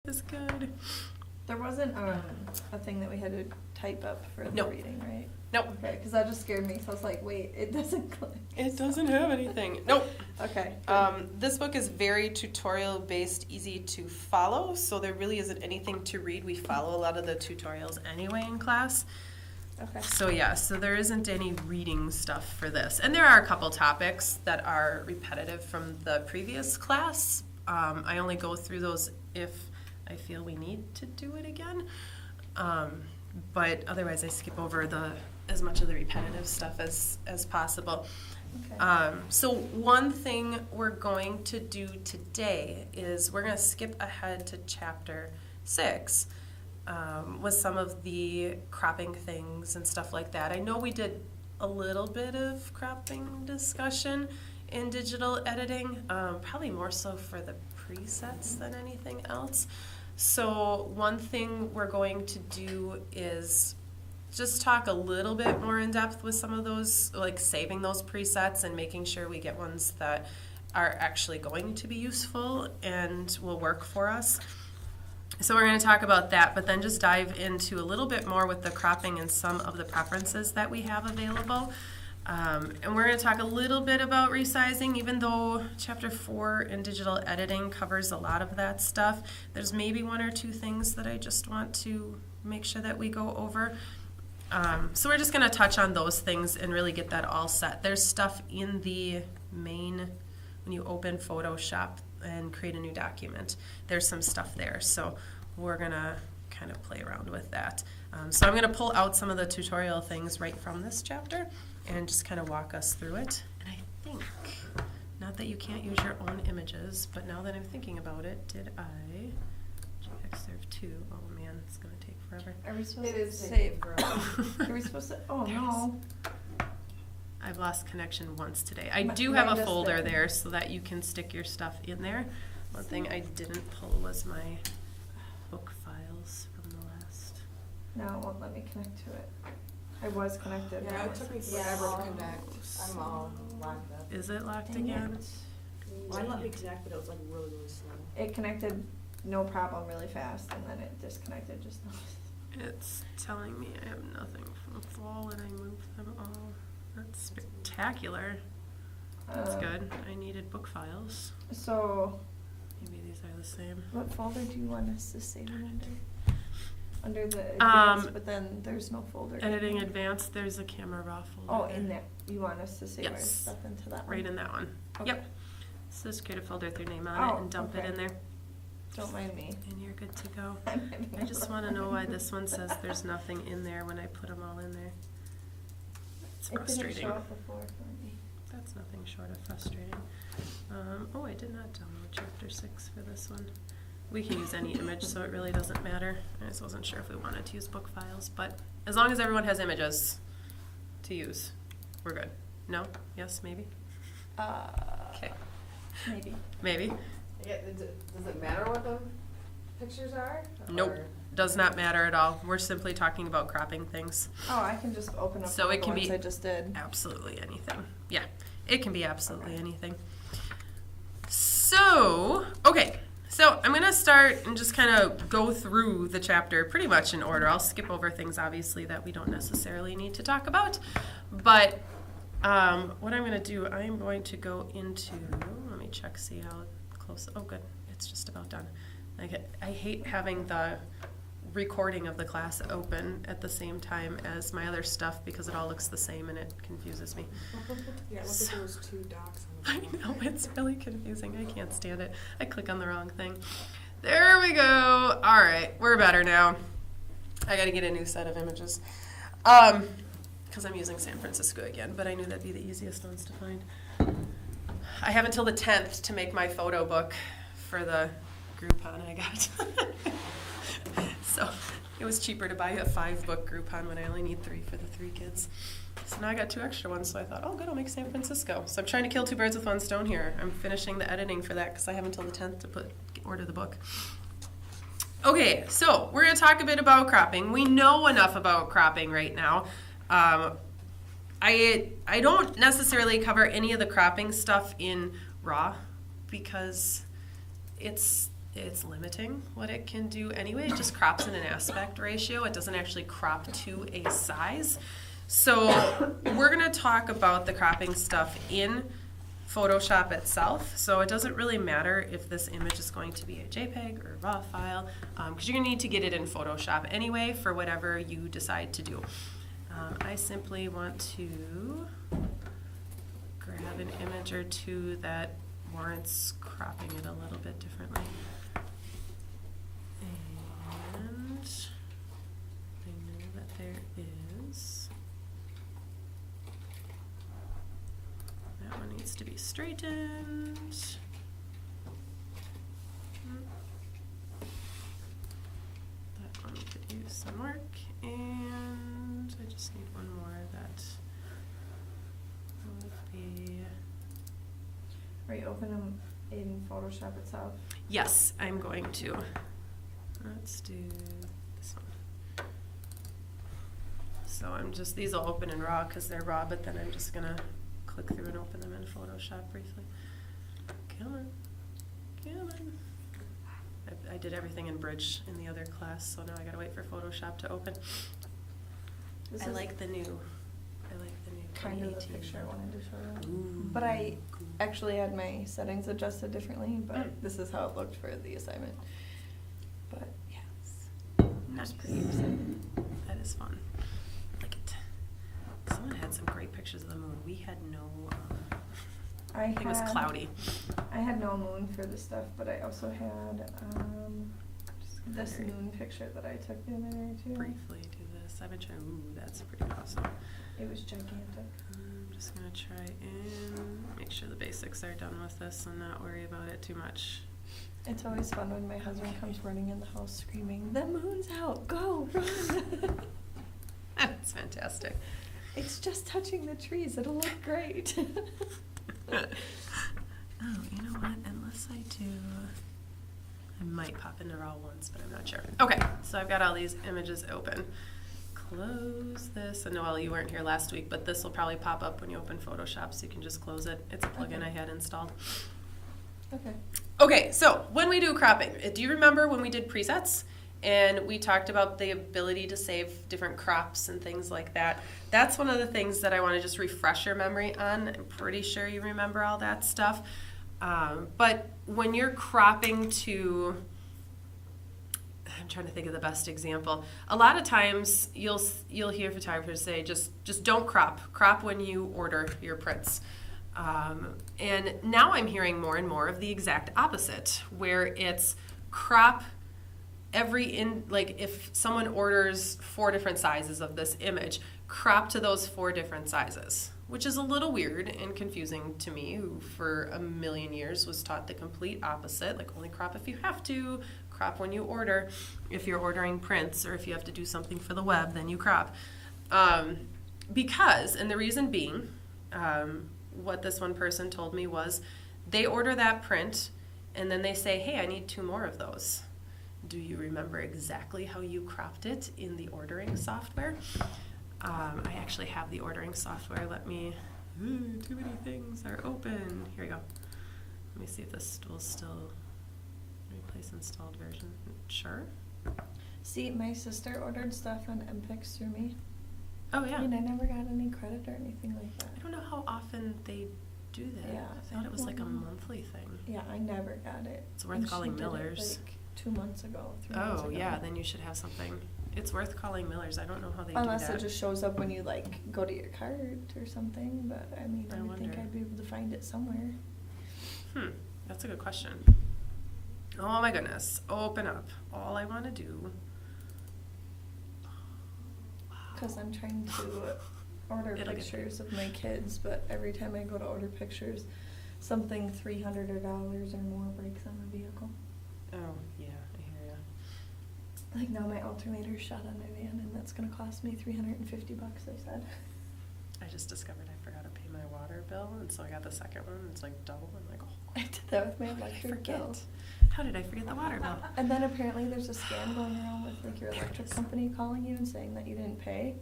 is good. There wasn't a thing that we had to type up for the reading, right? Nope. Okay, because that just scared me. So I was like, wait, it doesn't click. It doesn't have anything. Nope. Okay. This book is very tutorial based, easy to follow, so there really isn't anything to read. We follow a lot of the tutorials anyway in class. Okay. So yeah, so there isn't any reading stuff for this. And there are a couple topics that are repetitive from the previous class. I only go through those if I feel we need to do it again. But otherwise I skip over as much of the repetitive stuff as possible. Okay. So one thing we're going to do today is we're going to skip ahead to chapter 6 with some of the cropping things and stuff like that. I know we did a little bit of cropping discussion in digital editing, probably more so for the presets than anything else. So one thing we're going to do is just talk a little bit more in depth with some of those, like saving those presets and making sure we get ones that are actually going to be useful and will work for us. So we're going to talk about that, but then just dive into a little bit more with the cropping and some of the preferences that we have available. And we're going to talk a little bit about resizing, even though Chapter 4 in digital editing covers a lot of that stuff. There's maybe one or two things that I just want to make sure that we go over. So we're just going to touch on those things and really get that all set. There's stuff in the main, when you open Photoshop and create a new document, there's some stuff there. So we're going to kind of play around with that. So I'm going to pull out some of the tutorial things right from this chapter and just kind of walk us through it. And I think, not that you can't use your own images, but now that I'm thinking about it, did I GXServe 2? Oh man, it's going to take forever. Are we supposed It to is save? taking Are we supposed to? Oh no. I've lost connection once today. I Mi- do have mine a just folder did. there so that you can stick your stuff in there. One thing I didn't pull was my book files from the last. No, it won't let me connect to it. I was connected. Yeah, it took me forever to connect. I'm all locked up. Is it locked Dang again? it. Mine let me connect, but it was like really, really slow. It connected no problem really fast, and then it disconnected just now. It's telling me I have nothing from fall and I moved them all. That's spectacular. That's good. I needed book files. So, Maybe these are the same. what folder do you want us to save them under? Under the advanced, but then there's no folder. Editing advanced, there's a camera raw folder. Oh, in there. You want us to save our Yes. stuff into that one? Right in that one. Okay. Yep. So just create a folder with your name on it and dump it okay. in there. Don't mind me. And you're good to go. I'm having I just a want to know why this one problem. says there's nothing in there when I put them all in there. It's It didn't frustrating. show up before for me. That's nothing short of frustrating. Oh, I did not download chapter 6 for this one. We can use any image, so it really doesn't matter. I just wasn't sure if we wanted to use book files, but as long as everyone has images to use, we're good. No? Yes? Maybe? Okay. Maybe. Maybe? Yeah, does it matter what the pictures are? Nope. Or- Does not matter at all. We're simply talking about cropping things. Oh, I can just open up So all it the can ones be I just did. absolutely anything. Yeah, it can be absolutely anything. So, okay. So I'm going to start and just kind of go through the chapter pretty much in order. I'll skip over things, obviously, that we don't necessarily need to talk about. But what I'm going to do, I'm going to go into, let me check, see how close. Oh, good. It's just about done. I hate having the recording of the class open at the same time as my other stuff because it all looks the same and it confuses me. Yeah, look at those two docs I on the know, it's really confusing. I can't stand it. I click on the wrong thing. There we go. All right, we're better now. I got to get a new set of images because I'm using San Francisco again, but I knew that'd be the easiest ones to find. I have until the 10th to make my photo book for the Groupon I got. So it was cheaper to buy a 5-book Groupon when I only need 3 for the 3 kids. So now I got 2 extra ones, so I thought, oh good, I'll make San Francisco. So I'm trying to kill 2 birds with 1 stone here. I'm finishing the editing for that because I have until the 10th to order the book. Okay, so we're going to talk a bit about cropping. We know enough about cropping right now. I don't necessarily cover any of the cropping stuff in RAW because it's it's limiting what it can do anyway. It just crops in an aspect ratio. It doesn't actually crop to a size. So we're going to talk about the cropping stuff in Photoshop itself. So it doesn't really matter if this image is going to be a JPEG or a RAW file, because you're going to need to get it in Photoshop anyway for whatever you decide to do. I simply want to grab an image or two that warrants cropping it a little bit differently. And I know that there is. That one needs to be straightened. That one could use some work. And I just need one more that would be. Are you opening them in Photoshop itself? Yes, I'm going to. Let's do this one. So I'm just, these will open in RAW because they're RAW, but then I'm just gonna click through and open them in Photoshop briefly. Come on, come on. I did everything in Bridge in the other class, so now I gotta wait for Photoshop to open. This I is like the new kind of the 2018. picture I wanted to show you. Ooh, But I cool. actually had my settings adjusted differently, but this is how it looked for the assignment. But yes, Nice. pretty exciting. That is fun. I like it. Someone had some great pictures of the moon. We had no. It was cloudy. I had no moon for this stuff, but I also had this moon picture that I took the other day too. Briefly do this. I've been trying. Ooh, that's pretty awesome. It was gigantic. I'm just gonna try and make sure the basics are done with this and not worry about it too much. It's always fun when my husband comes running in the house screaming, "The moon's out! Go, run!" That's fantastic. It's just touching the trees. It'll look great. Oh, you know what? Unless I do, I might pop into RAW once, but I'm not sure. Okay, so I've got all these images open. Close this. And Noelle, you weren't here last week, but this will probably pop up when you open Photoshop, so you can just close it. It's a plugin Okay. I had installed. Okay. Okay, so when we do cropping, do you remember when we did presets? And we talked about the ability to save different crops and things like that. That's one of the things that I want to just refresh your memory on. I'm pretty sure you remember all that stuff. But when you're cropping to, I'm trying to think of the best example. A lot of times you'll hear photographers say, just don't crop. Crop when you order your prints. And now I'm hearing more and more of the exact opposite, where it's crop like if someone orders 4 different sizes of this image, crop to those 4 different sizes, which is a little weird and confusing to me, who for a million years was taught the complete opposite, like only crop if you have to, crop when you order. If you're ordering prints or if you have to do something for the web, then you crop. Because, and the reason being, what this one person told me was, they order that print and then they say, hey, I need 2 more of those. Do you remember exactly how you cropped it in the ordering software? I actually have the ordering software. Let me, too many things are open. Here we go. Let me see if this will still replace installed version. Sure. See, my sister ordered stuff on MPix through me, Oh, yeah. and I never got any credit or anything like that. I don't know how often they do that. Yeah, I thought it was don't like a know. monthly thing. Yeah, I never got it. It's worth And she calling did it, Miller's. like 2 months ago, 3 months Oh, ago. yeah, then you should have something. It's worth calling Miller's. I don't know how they Unless do that. it just shows up when you like go to your card or something, but I mean, I I would think wonder. I'd be able to find it somewhere. That's a good question. Oh my goodness. Open up. All I want to do. Because I'm trying to order It'll get pictures of my kids, but every time I go to order pictures, something $300 or more breaks on the vehicle. Oh, yeah, I hear ya. Like now my alternator's shot on my van, and that's gonna cost me $350, they said. I just discovered I forgot to pay my water bill, and so I got the second one. It's like double. I'm like, oh, I did that with my how did I electric bill. forget? How did I forget the water bill? And then apparently there's a scam going around with like your electric company calling you and saying that you didn't pay.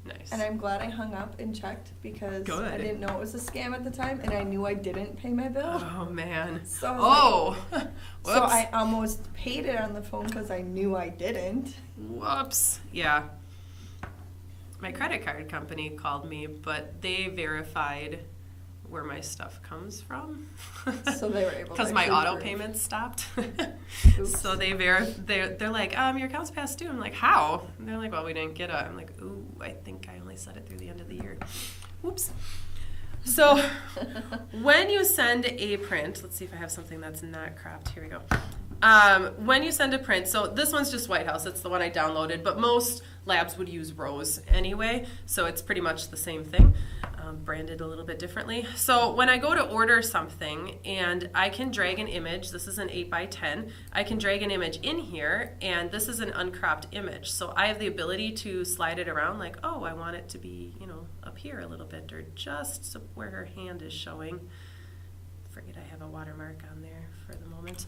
Nice. And I'm glad I hung up and checked because Good. I didn't know it was a scam at the time, and I knew I didn't pay my bill. Oh, man. So I was Whoops. So I almost paid it on the phone because I knew I didn't. Whoops. Yeah. My credit card company called me, but they verified where my stuff comes from. So they were able to Because my actually auto prove. payments stopped. Oops. So they're like, your account's past due. I'm like, how? And they're like, well, we didn't get it. I'm like, ooh, I think I only set it through the end of the year. Whoops. So when you send a print, let's see if I have something that's not cropped. Here we go. When you send a print, so this one's just White House. It's the one I downloaded, but most labs would use Rose anyway, so it's pretty much the same thing, branded a little bit differently. So when I go to order something and I can drag an image, this is an 8x10, I can drag an image in here, and this is an uncropped image. So I have the ability to slide it around like, oh, I want it to be, up here a little bit, or just so where her hand is showing. Forget I have a watermark on there for the moment.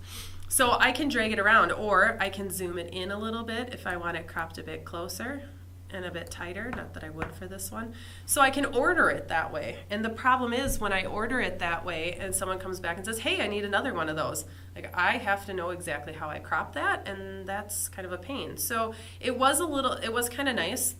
So I can drag it around, or I can zoom it in a little bit if I want it cropped a bit closer and a bit tighter, not that I would for this one. So I can order it that way. And the problem is when I order it that way and someone comes back and says, hey, I need another one of those. Like, I have to know exactly how I crop that, and that's kind of a pain. So it was kind of nice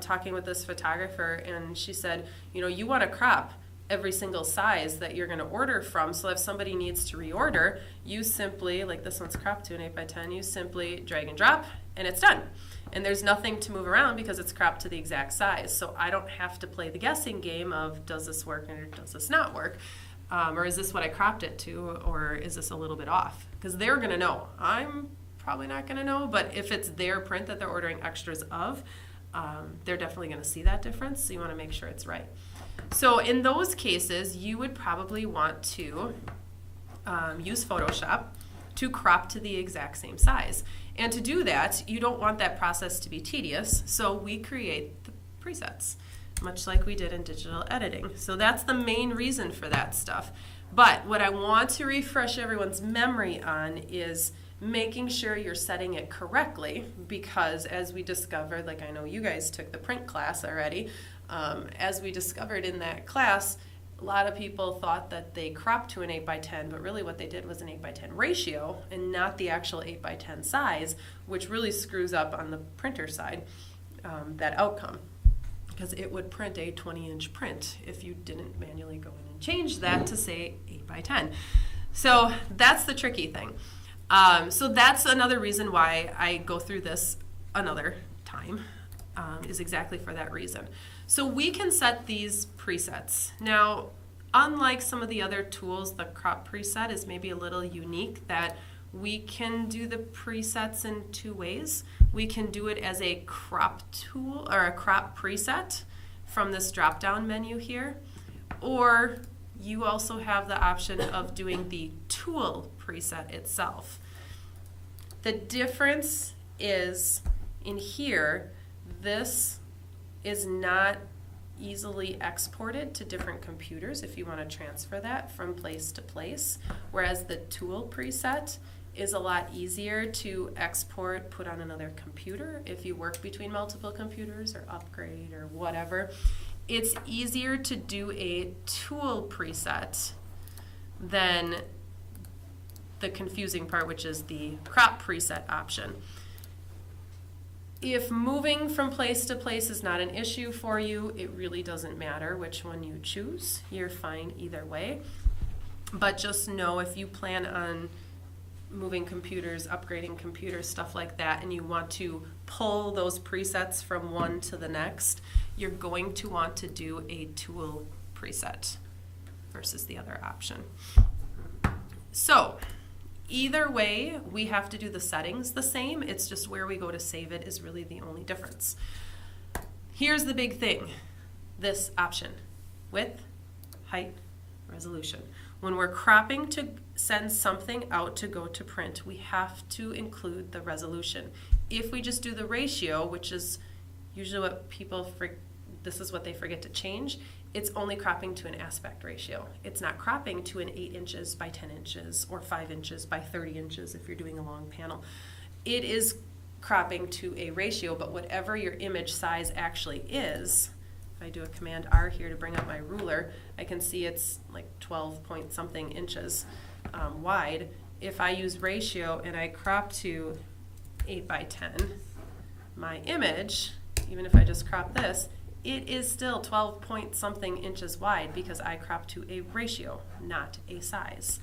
talking with this photographer, and she said, you want to crop every single size that you're going to order from, so if somebody needs to reorder, you simply, like this one's cropped to an 8x10, you simply drag and drop, and it's done. And there's nothing to move around because it's cropped to the exact size. So I don't have to play the guessing game of, does this work or does this not work? Or is this what I cropped it to, or is this a little bit off? Because they're going to know. I'm probably not going to know, but if it's their print that they're ordering extras of, they're definitely going to see that difference, so you want to make sure it's right. So in those cases, you would probably want to use Photoshop to crop to the exact same size. And to do that, you don't want that process to be tedious, so we create the presets, much like we did in digital editing. So that's the main reason for that stuff. But what I want to refresh everyone's memory on is making sure you're setting it correctly, because as we discovered, like I know you guys took the print class already, as we discovered in that class, a lot of people thought that they cropped to an 8x10, but really what they did was an 8x10 ratio and not the actual 8x10 size, which really screws up on the printer side that outcome, because it would print a 20-inch print if you didn't manually go in and change that to say 8x10. So that's the tricky thing. So that's another reason why I go through this another time, is exactly for that reason. So we can set these presets. Now, unlike some of the other tools, the crop preset is maybe a little unique that we can do the presets in two ways. We can do it as a crop tool or a crop preset from this drop-down menu here, or you also have the option of doing the tool preset itself. The difference is in here, this is not easily exported to different computers if you want to transfer that from place to place, whereas the tool preset is a lot easier to export, put on another computer if you work between multiple computers or upgrade or whatever. It's easier to do a tool preset than the confusing part, which is the crop preset option. If moving from place to place is not an issue for you, it really doesn't matter which one you choose. You're fine either way. But just know if you plan on moving computers, upgrading computers, stuff like that, and you want to pull those presets from one to the next, you're going to want to do a tool preset versus the other option. So, either way, we have to do the settings the same. It's just where we go to save it is really the only difference. Here's the big thing, this option, width, height, resolution. When we're cropping to send something out to go to print, we have to include the resolution. If we just do the ratio, which is usually what people this is what they forget to change, it's only cropping to an aspect ratio. It's not cropping to an 8 inches by 10 inches or 5 inches by 30 inches if you're doing a long panel. It is cropping to a ratio, but whatever your image size actually is, if I do a Command R here to bring up my ruler, I can see it's like 12 point something inches wide. If I use ratio and I crop to 8 by 10, my image, even if I just crop this, it is still 12 point something inches wide because I crop to a ratio, not a size.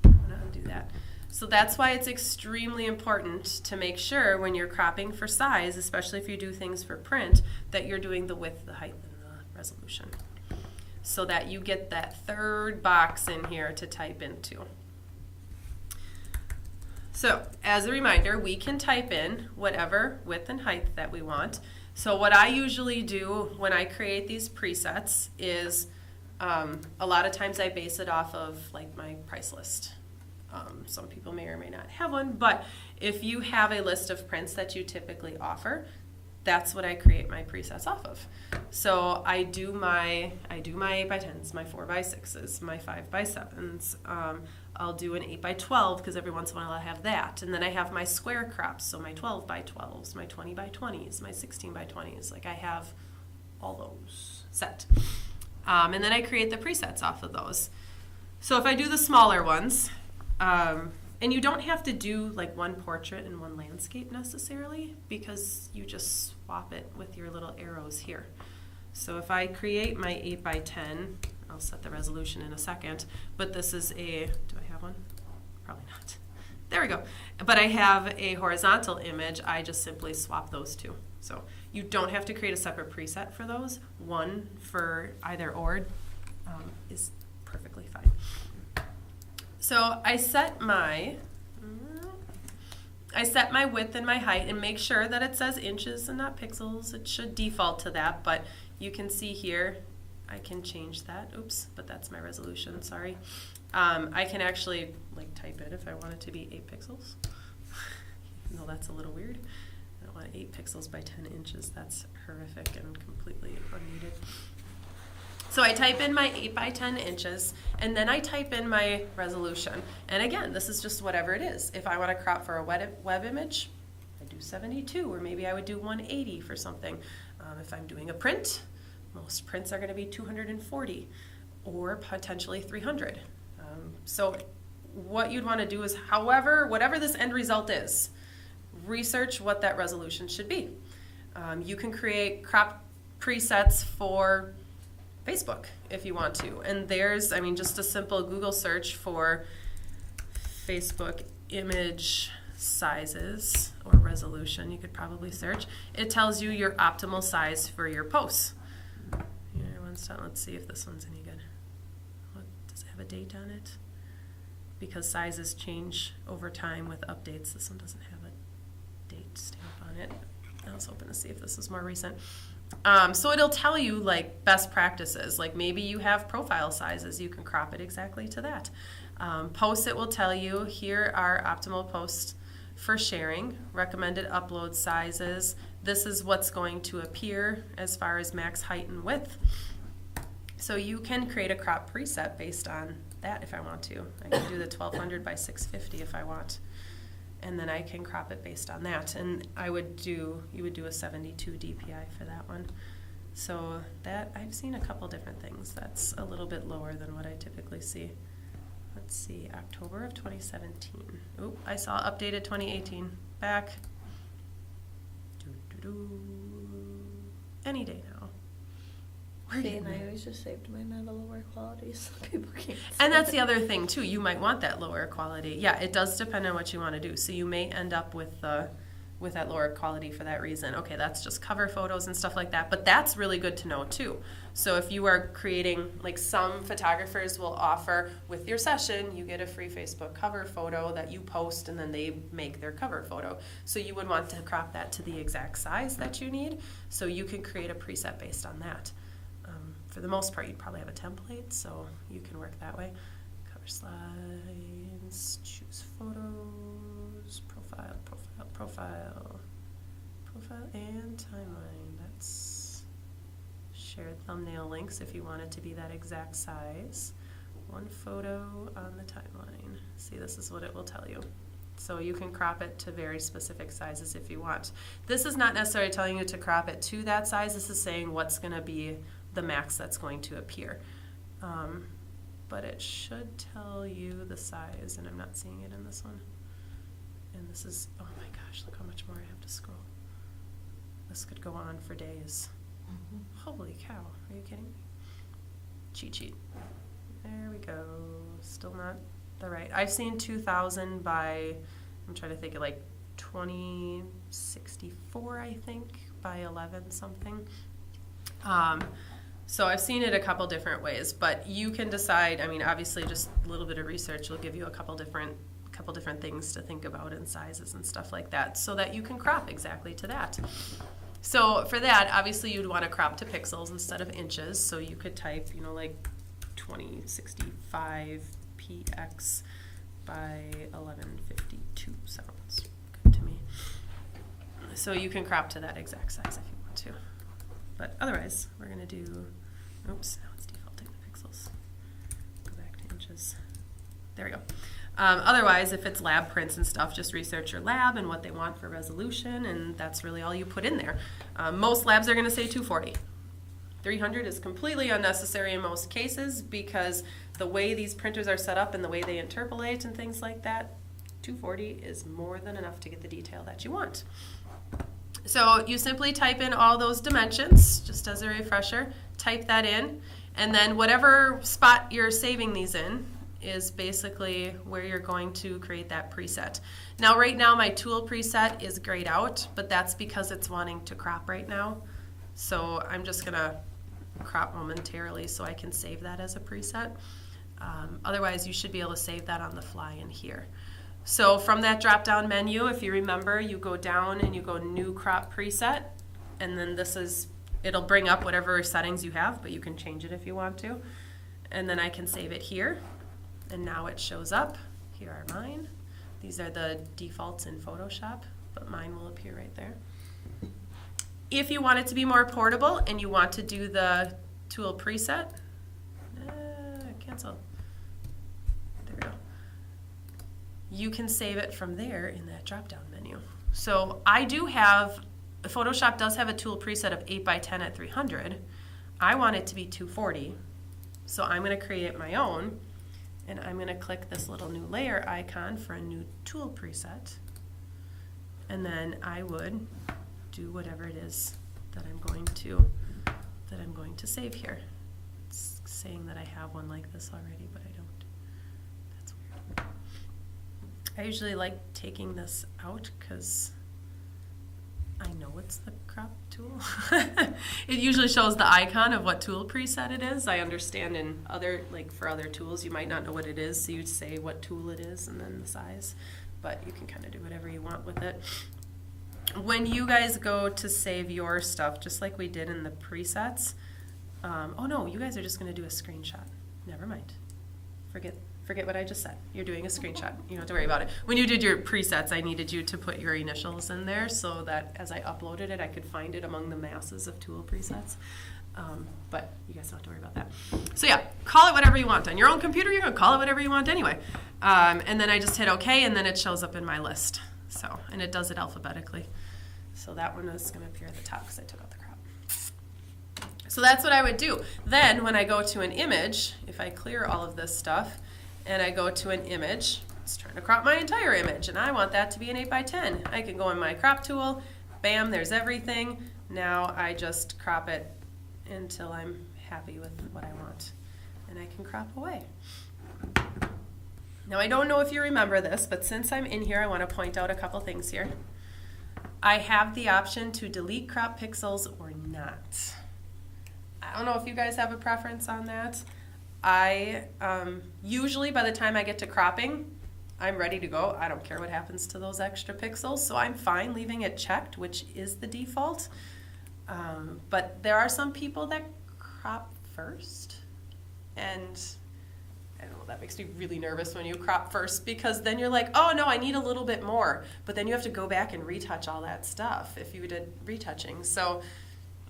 I'm gonna undo that. So that's why it's extremely important to make sure when you're cropping for size, especially if you do things for print, that you're doing the width, the height, and the resolution, so that you get that third box in here to type into. So as a reminder, we can type in whatever width and height that we want. So what I usually do when I create these presets is a lot of times I base it off of like my price list. Some people may or may not have one, but if you have a list of prints that you typically offer, that's what I create my presets off of. So I do my 8 by 10s, my 4 by 6s, my 5 by 7s. I'll do an 8 by 12 because every once in a while I have that. And then I have my square crops, so my 12 by 12s, my 20 by 20s, my 16 by 20s. Like I have all those set. And then I create the presets off of those. So if I do the smaller ones, and you don't have to do like one portrait and one landscape necessarily because you just swap it with your little arrows here. So if I create my 8 by 10, I'll set the resolution in a second, but this is a, do I have one? Probably not. There we go. But I have a horizontal image. I just simply swap those two. So you don't have to create a separate preset for those. One for either or is perfectly fine. So I set my width and my height and make sure that it says inches and not pixels. It should default to that, but you can see here I can change that. Oops, but that's my resolution, sorry. I can actually like type it if I want it to be 8 pixels. Even though that's a little weird. I don't want 8 pixels by 10 inches. That's horrific and completely unneeded. So I type in my 8 by 10 inches, and then I type in my resolution. And again, this is just whatever it is. If I want to crop for a web image, I do 72, or maybe I would do 180 for something. If I'm doing a print, most prints are going to be 240, or potentially 300. So what you'd want to do is, whatever this end result is, research what that resolution should be. You can create crop presets for Facebook if you want to. And there's, just a simple Google search for Facebook image sizes or resolution, you could probably search. It tells you your optimal size for your posts. Here, let's see if this one's any good. Does it have a date on it? Because sizes change over time with updates. This one doesn't have a date stamp on it. I was hoping to see if this is more recent. So it'll tell you like best practices, like maybe you have profile sizes, you can crop it exactly to that. Posts, it will tell you here are optimal posts for sharing, recommended upload sizes. This is what's going to appear as far as max height and width. So you can create a crop preset based on that if I want to. I can do the 1200 by 650 if I want. And then I can crop it based on that. And you would do a 72 DPI for that one. So that, I've seen a couple different things. That's a little bit lower than what I typically see. Let's see, October of 2017. Oop, I saw updated 2018. Back. Any day now. See, and I always just saved mine at a lower quality so people can't see And that's it. the other thing too. You might want that lower quality. Yeah, it does depend on what you want to do. So you may end up with that lower quality for that reason. Okay, that's just cover photos and stuff like that. But that's really good to know too. So if you are creating, like some photographers will offer with your session, you get a free Facebook cover photo that you post and then they make their cover photo. So you would want to crop that to the exact size that you need. So you can create a preset based on that. For the most part, you'd probably have a template, so you can work that way. Cover slides, choose photos, profile, and timeline. That's shared thumbnail links if you want it to be that exact size. One photo on the timeline. See, this is what it will tell you. So you can crop it to very specific sizes if you want. This is not necessarily telling you to crop it to that size. This is saying what's going to be the max that's going to appear. But it should tell you the size, and I'm not seeing it in this one. And this is, oh my gosh, look how much more I have to scroll. This could go on for days. Holy cow, are you kidding me? Cheat sheet. There we go. Still not the right. I've seen 2000 by, I'm trying to think of like 2064, I think, by 11 something. So I've seen it a couple different ways, but you can decide. I mean, obviously, just a little bit of research will give you a couple different things to think about in sizes and stuff like that, so that you can crop exactly to that. So for that, obviously, you'd want to crop to pixels instead of inches. So you could type, like 2065 px by 1152 sounds good to me. So you can crop to that exact size if you want to. But otherwise, we're going to do, oops, now it's defaulting to pixels. Go back to inches. There we go. Otherwise, if it's lab prints and stuff, just research your lab and what they want for resolution, and that's really all you put in there. Most labs are going to say 240. 300 is completely unnecessary in most cases because the way these printers are set up and the way they interpolate and things like that, 240 is more than enough to get the detail that you want. So you simply type in all those dimensions, just as a refresher, type that in, and then whatever spot you're saving these in is basically where you're going to create that preset. Now right now my tool preset is grayed out, but that's because it's wanting to crop right now. So I'm just gonna crop momentarily so I can save that as a preset. Otherwise you should be able to save that on the fly in here. So from that drop-down menu, if you remember, you go down and you go New Crop Preset, and then it'll bring up whatever settings you have, but you can change it if you want to. And then I can save it here, and now it shows up. Here are mine. These are the defaults in Photoshop, but mine will appear right there. If you want it to be more portable and you want to do the tool preset, cancel. There we go. You can save it from there in that drop-down menu. So I do have, Photoshop does have a tool preset of 8x10 at 300. I want it to be 240. So I'm going to create my own, and I'm going to click this little new layer icon for a new tool preset. And then I would do whatever it is that I'm going to save here. It's saying that I have one like this already, but I don't. That's weird. I usually like taking this out because I know it's the crop tool. It usually shows the icon of what tool preset it is. I understand in other, like for other tools, you might not know what it is, so you'd say what tool it is and then the size, but you can kind of do whatever you want with it. When you guys go to save your stuff, just like we did in the presets, oh no, you guys are just going to do a screenshot. Never mind. Forget what I just said. You're doing a screenshot. You don't have to worry about it. When you did your presets, I needed you to put your initials in there so that as I uploaded it, I could find it among the masses of tool presets. But you guys don't have to worry about that. So yeah, call it whatever you want. On your own computer, you're going to call it whatever you want anyway. And then I just hit OK, and then it shows up in my list. So, and it does it alphabetically. So that one is going to appear at the top because I took out the crop. So that's what I would do. Then when I go to an image, if I clear all of this stuff, and I go to an image, it's trying to crop my entire image, and I want that to be an 8x10. I can go in my crop tool, bam, there's everything. Now I just crop it until I'm happy with what I want, and I can crop away. Now I don't know if you remember this, but since I'm in here, I want to point out a couple things here. I have the option to delete crop pixels or not. I don't know if you guys have a preference on that. I usually by the time I get to cropping, I'm ready to go. I don't care what happens to those extra pixels, so I'm fine leaving it checked, which is the default. But there are some people that crop first, and I don't know, that makes me really nervous when you crop first, because then you're like, oh no, I need a little bit more, but then you have to go back and retouch all that stuff if you did retouching. So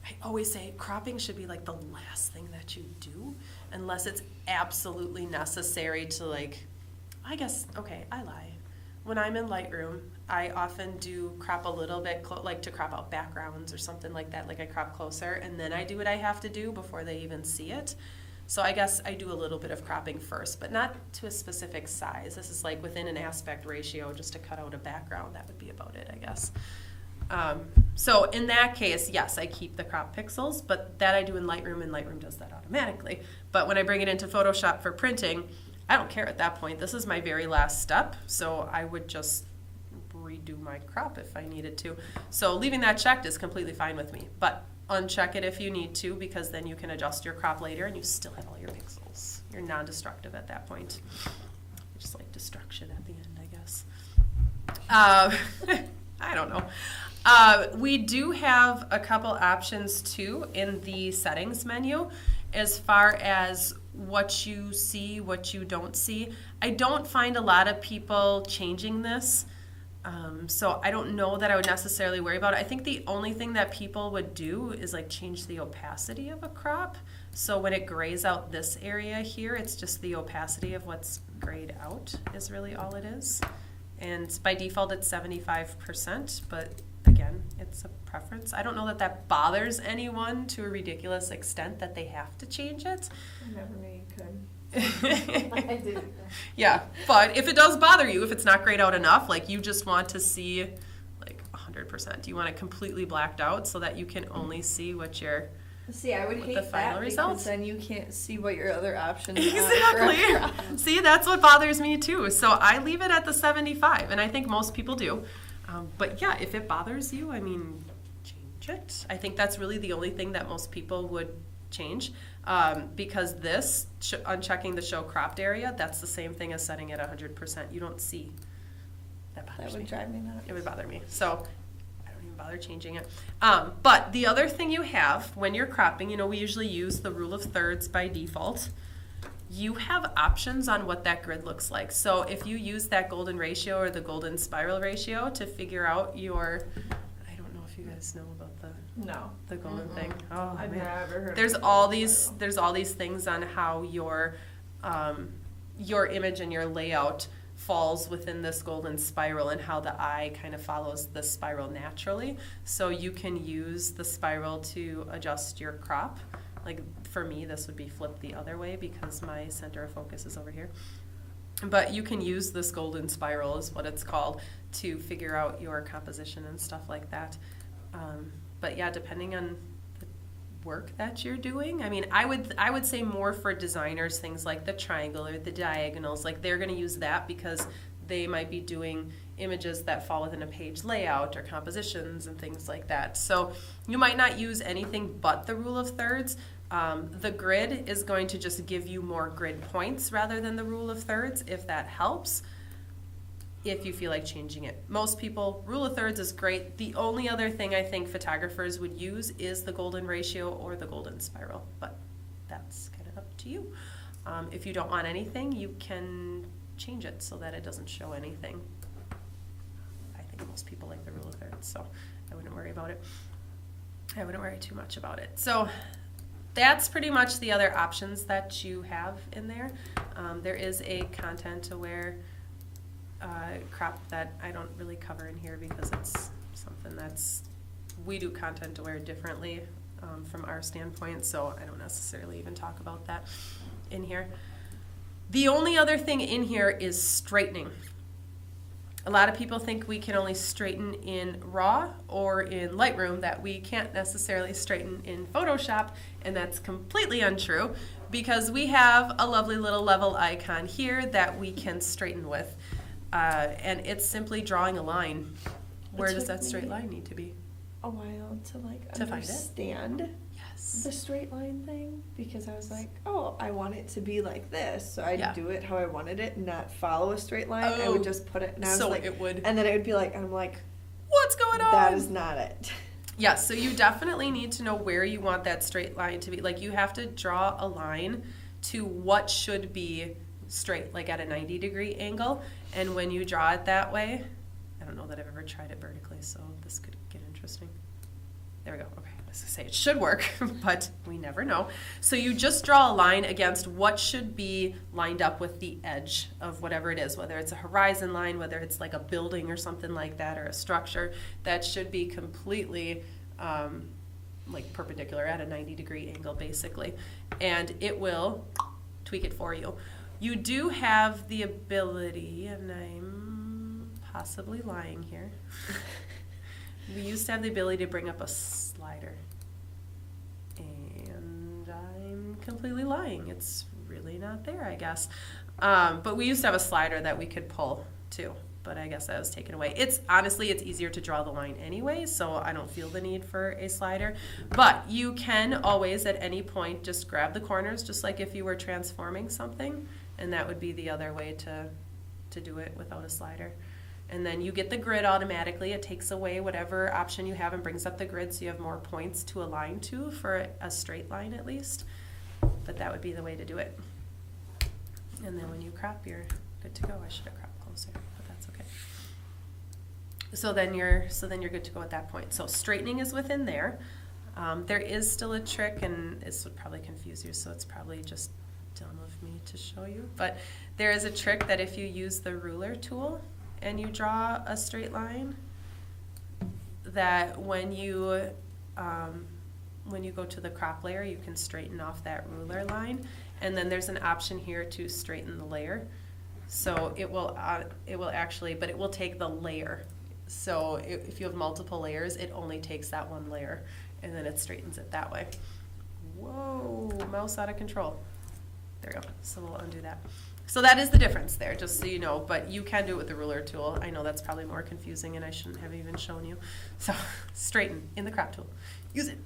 I always say cropping should be like the last thing that you do, unless it's absolutely necessary to, like, I guess, okay, I lie. when I'm in Lightroom, I often do crop a little bit, like to crop out backgrounds or something like that, like I crop closer, and then I do what I have to do before they even see it. So I guess I do a little bit of cropping first, but not to a specific size. This is like within an aspect ratio, just to cut out a background. That would be about it, I guess. So in that case, yes, I keep the crop pixels, but that I do in Lightroom, and Lightroom does that automatically. But when I bring it into Photoshop for printing, I don't care at that point. This is my very last step, so I would just redo my crop if I needed to. So leaving that checked is completely fine with me, but uncheck it if you need to, because then you can adjust your crop later and you still have all your pixels. You're non-destructive at that point. Just like destruction at the end, I guess. I don't know. We do have a couple options too in the settings menu as far as what you see, what you don't see. I don't find a lot of people changing this, so I don't know that I would necessarily worry about it. I think the only thing that people would do is like change the opacity of a crop. So when it grays out this area here, it's just the opacity of what's grayed out is really all it is. And by default it's 75%, but again, it's a preference. I don't know that that bothers anyone to a ridiculous extent that they have to change it. I never knew you could. I do. Yeah, but if it does bother you, if it's not grayed out enough, like you just want to see like 100%, you want it completely blacked out so that you can only see what you're... See, I would With hate the final that results. because then you can't see what your other options are. for Exactly. a crop. See, that's what bothers me too. So I leave it at the 75, and I think most people do. But yeah, if it bothers you, I mean, change it. I think that's really the only thing that most people would change, because this, unchecking the show cropped area, that's the same thing as setting it 100%. You don't see. That bothers That me. would drive me nuts. It would bother me. So I don't even bother changing it. But the other thing you have when you're cropping, you know, we usually use the rule of thirds by default. You have options on what that grid looks like. So if you use that golden ratio or the golden spiral ratio to figure out your, I don't know if you guys know about No. the golden thing. Oh, I've man. never heard There's of all golden these spiral. there's all these things on how your image and your layout falls within this golden spiral and how the eye kind of follows the spiral naturally. So you can use the spiral to adjust your crop. Like for me, this would be flipped the other way because my center of focus is over here. But you can use this golden spiral, is what it's called, to figure out your composition and stuff like that. But yeah, depending on the work that you're doing, I mean, I would say more for designers, things like the triangle or the diagonals, like they're going to use that because they might be doing images that fall within a page layout or compositions and things like that. So you might not use anything but the rule of thirds. The grid is going to just give you more grid points rather than the rule of thirds, if that helps, if you feel like changing it. Most people, rule of thirds is great. The only other thing I think photographers would use is the golden ratio or the golden spiral, but that's kind of up to you. If you don't want anything, you can change it so that it doesn't show anything. I think most people like the rule of thirds, so I wouldn't worry about it. I wouldn't worry too much about it. So that's pretty much the other options that you have in there. There is a content-aware crop that I don't really cover in here because it's something we do content-aware differently from our standpoint, so I don't necessarily even talk about that in here. The only other thing in here is straightening. A lot of people think we can only straighten in RAW or in Lightroom, that we can't necessarily straighten in Photoshop, and that's completely untrue because we have a lovely little level icon here that we can straighten with, and it's simply drawing a line. Where does that straight line need to be? A while to like To find it? understand the straight line thing, because I was like, oh, I want it to be like this, so I'd Yeah. do it how I wanted it, not follow a straight line. I Oh, would just put it, and I was so like, it would. and then it would be like, and I'm like, What's going on? that is not it. Yes, so you definitely need to know where you want that straight line to be. Like you have to draw a line to what should be straight, like at a 90-degree angle. And when you draw it that way, I don't know that I've ever tried it vertically, so this could get interesting. There we go. Okay, I was gonna say it should work, but we never know. So you just draw a line against what should be lined up with the edge of whatever it is, whether it's a horizon line, whether it's like a building or something like that, or a structure that should be completely like perpendicular at a 90-degree angle, basically. And it will tweak it for you. You do have the ability, and I'm possibly lying here. We used to have the ability to bring up a slider. And I'm completely lying. It's really not there, I guess. But we used to have a slider that we could pull too. But I guess that was taken away. Honestly, it's easier to draw the line anyway, so I don't feel the need for a slider. But you can always, at any point, just grab the corners, just like if you were transforming something. And that would be the other way to do it without a slider. And then you get the grid automatically. It takes away whatever option you have and brings up the grid so you have more points to align to for a straight line at least. But that would be the way to do it. And then when you crop, you're good to go. I should have cropped closer, but that's okay. So then you're good to go at that point. So straightening is within there. There is still a trick, and this would probably confuse you, so it's probably just dumb of me to show you. But there is a trick that if you use the ruler tool and you draw a straight line, that when you go to the crop layer, you can straighten off that ruler line, and then there's an option here to straighten the layer. So it will actually, but it will take the layer. So if you have multiple layers, it only takes that one layer, and then it straightens it that way. Whoa, mouse out of control. There we go. So we'll undo that. So that is the difference there, just so you know, but you can do it with the ruler tool. I know that's probably more confusing and I shouldn't have even shown you. So straighten in the crop tool. Use it.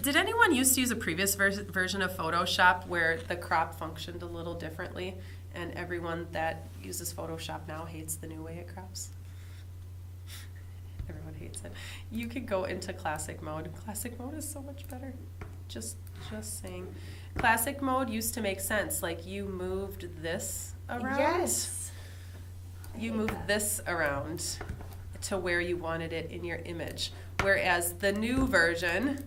Did anyone used to use a previous version of Photoshop where the crop functioned a little differently, and everyone that uses Photoshop now hates the new way it crops? Everyone hates it. You could go into classic mode. Classic mode is so much better. Just saying. Classic mode used to make sense. Like you moved this around. Yes. You moved this around to where you wanted it in your image. Whereas the new version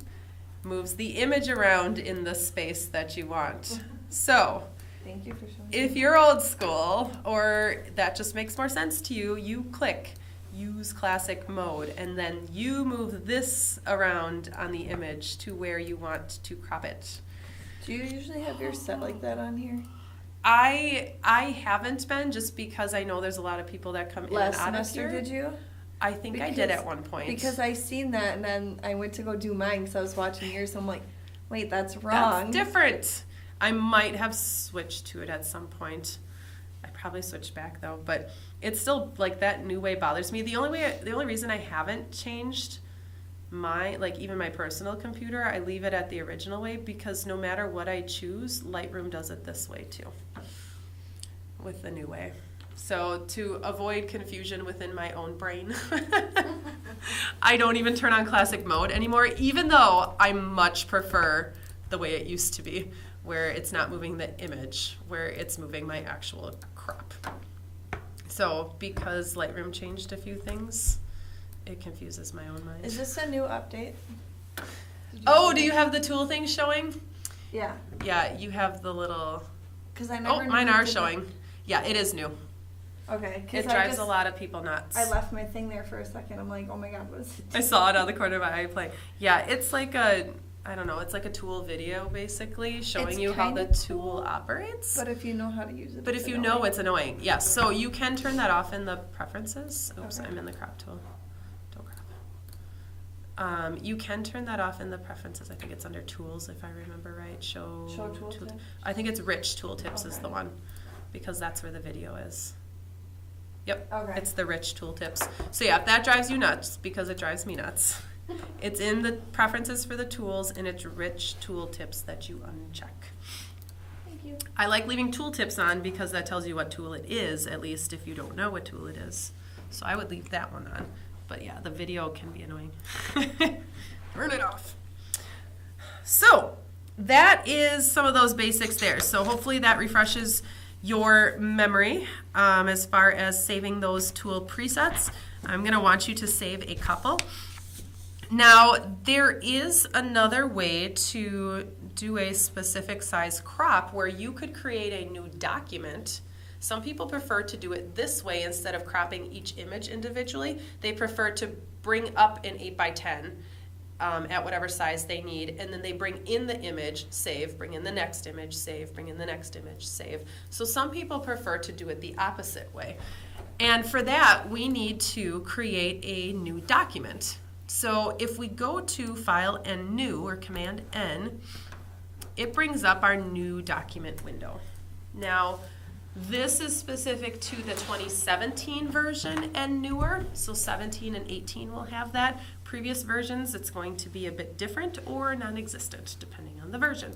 moves the image around in the space that you want. So, Thank you for showing if you're old school, or that just makes more sense to you, you click use classic mode, and then you move this around on the image to where you want to crop it. Do you usually have yours set like that on here? I haven't been, just because I know there's a lot of people that come in and Last out of semester, here. did you? I think I did at one point. Because I seen that, and then I went to go do mine because I was watching yours, so I'm like, wait, that's wrong. That's different. I might have switched to it at some point. I probably switched back though, but it's still like that new way bothers me. The only reason I haven't changed even my personal computer, I leave it at the original way, because no matter what I choose, Lightroom does it this way too, with the new way. So to avoid confusion within my own brain, I don't even turn on classic mode anymore, even though I much prefer the way it used to be, where it's not moving the image, where it's moving my actual crop. So because Lightroom changed a few things, it confuses my own mind. Is this a new update? Do you have the tool thing showing? Yeah. Yeah, you have the little... Because I never. mine are showing. Yeah, it is new. Okay. It drives a lot of people nuts. I left my thing there for a second. I'm like, oh my god, what is it? I saw it on the corner of my eye play. Yeah, it's like it's like a tool video basically, showing It's you how the kinda tool cool, operates. But if you know how to use it. But it's if you annoying. know, it's annoying. Yes, so you can turn that off in the preferences. Oops, Okay. I'm in the crop tool. Don't crop. You can turn that off in the preferences. I think it's under tools, if I remember right. Show tooltips? I think it's rich tooltips is Okay. the one, because that's where the video is. Yep, Okay. it's the rich tooltips. So yeah, if that drives you nuts, because it drives me nuts, it's in the preferences for the tools, and it's rich tooltips that you uncheck. Thank you. I like leaving tooltips on because that tells you what tool it is, at least if you don't know what tool it is. So I would leave that one on. But yeah, the video can be annoying. Turn it off. So that is some of those basics there. So hopefully that refreshes your memory as far as saving those tool presets. I'm going to want you to save a couple. Now, there is another way to do a specific size crop where you could create a new document. Some people prefer to do it this way instead of cropping each image individually. They prefer to bring up an 8x10 at whatever size they need, and then they bring in the image, save, bring in the next image, save, bring in the next image, save. So some people prefer to do it the opposite way. And for that, we need to create a new document. So if we go to File and New, or Command N, it brings up our new document window. Now, this is specific to the 2017 version and newer, so 17 and 18 will have that. Previous versions, it's going to be a bit different or non-existent, depending on the version.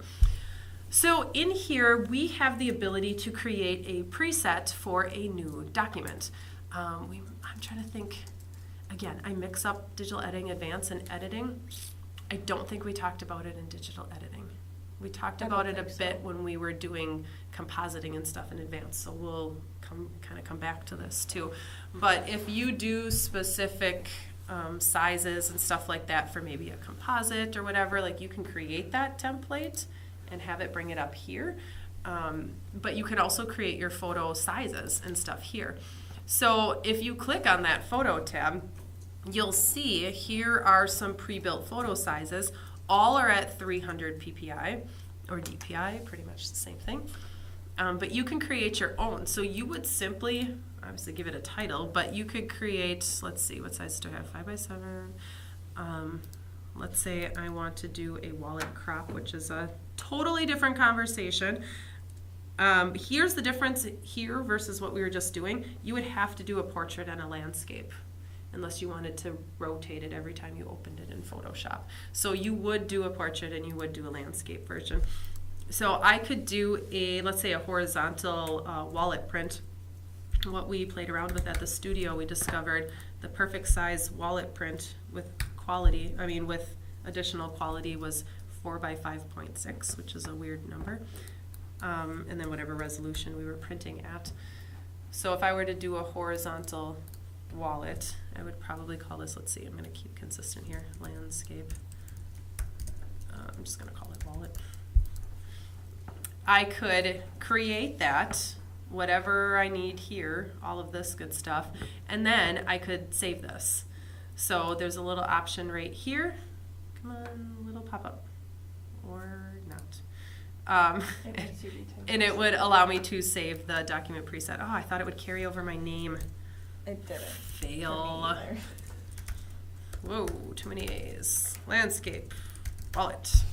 So in here, we have the ability to create a preset for a new document. I'm trying to think. Again, I mix up digital editing advanced and editing. I don't think we talked about it in digital editing. We talked about it a bit when we were doing compositing and stuff in advance, so we'll come back to this too. But if you do specific sizes and stuff like that for maybe a composite or whatever, like you can create that template and have it bring it up here. But you can also create your photo sizes and stuff here. So if you click on that photo tab, you'll see here are some pre-built photo sizes. All are at 300 ppi or dpi, pretty much the same thing. But you can create your own. So you would simply, obviously give it a title, but you could create, let's see, what size do I have? 5x7. Let's say I want to do a wallet crop, which is a totally different conversation. Here's the difference here versus what we were just doing. You would have to do a portrait and a landscape unless you wanted to rotate it every time you opened it in Photoshop. So you would do a portrait and you would do a landscape version. So I could do a, let's say, a horizontal wallet print. What we played around with at the studio, we discovered the perfect size wallet print with quality, with additional quality was 4x5.6, which is a weird number. And then whatever resolution we were printing at. So if I were to do a horizontal wallet, I would probably call this, let's see, I'm going to keep consistent here, landscape. I'm just going to call it wallet. I could create that, whatever I need here, all of this good stuff, and then I could save this. So there's a little option right here. Come on, little pop-up. Or not. And it would allow me to save the document preset. Oh, I thought it would carry over my name. It didn't. Fail. Whoa, too many A's. Landscape, wallet.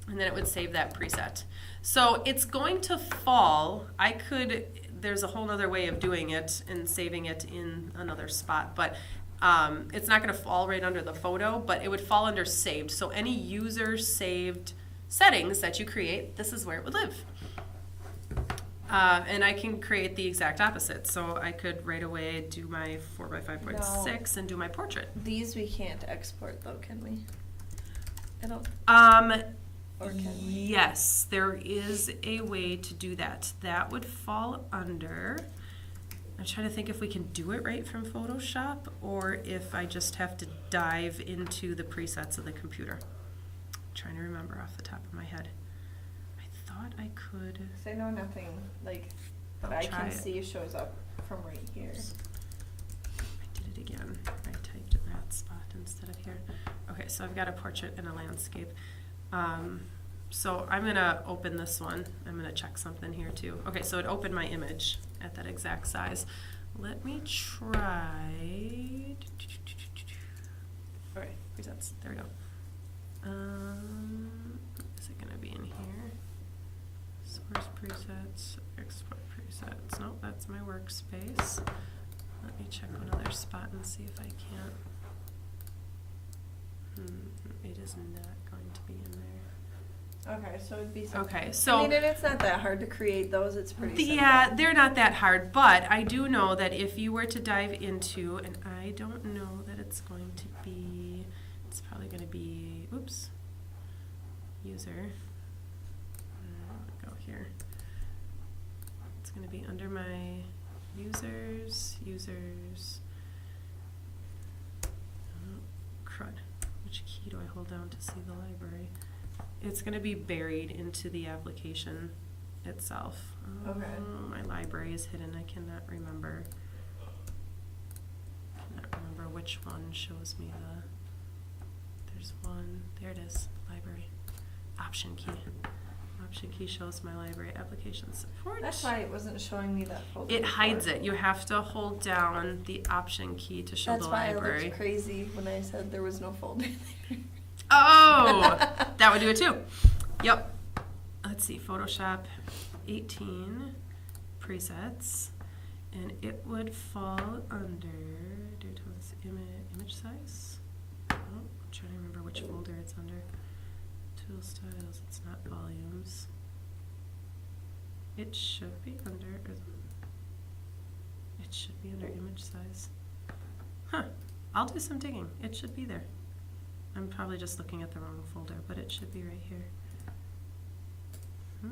And then it would save that preset. So it's going to fall. There's a whole other way of doing it and saving it in another spot, but it's not going to fall right under the photo, but it would fall under saved. So any user saved settings that you create, this is where it would live. And I can create the exact opposite. So I could right away do my 4x5.6 and do my portrait. These we can't export though, can we? I don't. Or can we? Yes, there is a way to do that. That would fall under, I'm trying to think if we can do it right from Photoshop or if I just have to dive into the presets of the computer. I'm trying to remember off the top of my head. I thought I could. I know nothing like that I can see shows up from right here. I did it again. I typed in that spot instead of here. Okay, so I've got a portrait and a landscape. So I'm going to open this one. I'm going to check something here too. Okay, so it opened my image at that exact size. Let me try. All right, presets. There we go. Is it going to be in here? Source presets, export presets. Nope, that's my workspace. Let me check one other spot and see if I can't. It is not going to be in there. Okay, so it'd be something. Okay, so and it's not that hard to create those. It's pretty simple. Yeah, they're not that hard, but I do know that if you were to dive into, and I don't know that it's going to be, it's probably going to be, oops, user. Go here. it's going to be under my users. Oh, crud. Which key do I hold down to see the library? It's going to be buried into the application itself. Okay. My library is hidden. I cannot remember. Which one shows me the. There's one. There it is. Library. Option key. Option key shows my library application support. That's why it wasn't showing me that folder. It hides before. it. You have to hold down the option key to show That's the why library. I looked crazy when I said there was no folder there. Oh, that would do it too. Yep. Let's see, Photoshop 18 presets, and it would fall under image size. Oh, I'm trying to remember which folder it's under. Tool styles. It's not volumes. It should be under. It should be under image size. Huh. I'll do some digging. It should be there. I'm probably just looking at the wrong folder, but it should be right here. I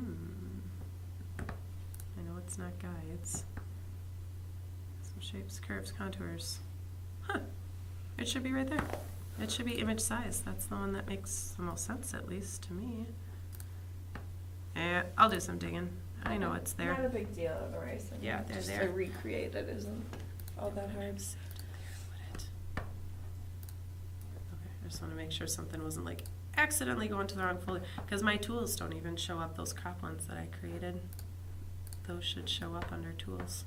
know it's not guy, it's some shapes, curves, contours. Huh. It should be right there. It should be image size. That's the one that makes the most sense, at least to me. I'll do some digging. I know it's there. Not a big deal otherwise. Yeah, they're just there. to recreate it isn't all that hard. I just want to make sure something wasn't like accidentally going to the wrong folder, because my tools don't even show up, those crop ones that I created. Those should show up under tools.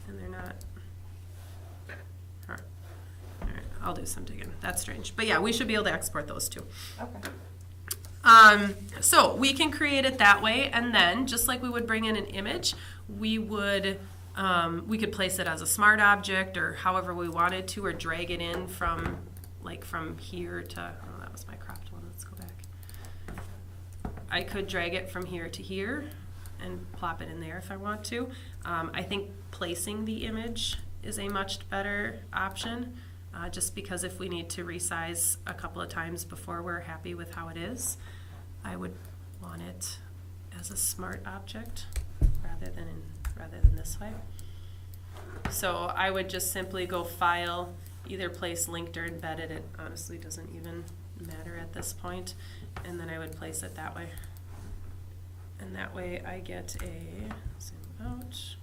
And they're not. Huh. All right, I'll do some digging. That's strange. But yeah, we should be able to export those too. Okay. So we can create it that way, and then just like we would bring in an image, we could place it as a smart object or however we wanted to, or drag it in from here to, oh, that was my cropped one. Let's go back. I could drag it from here to here and plop it in there if I want to. I think placing the image is a much better option, just because if we need to resize a couple of times before we're happy with how it is, I would want it as a smart object rather than this way. So I would just simply go File, either place linked or embedded. It honestly doesn't even matter at this point. And then I would place it that way. And that way I get a, zoom out,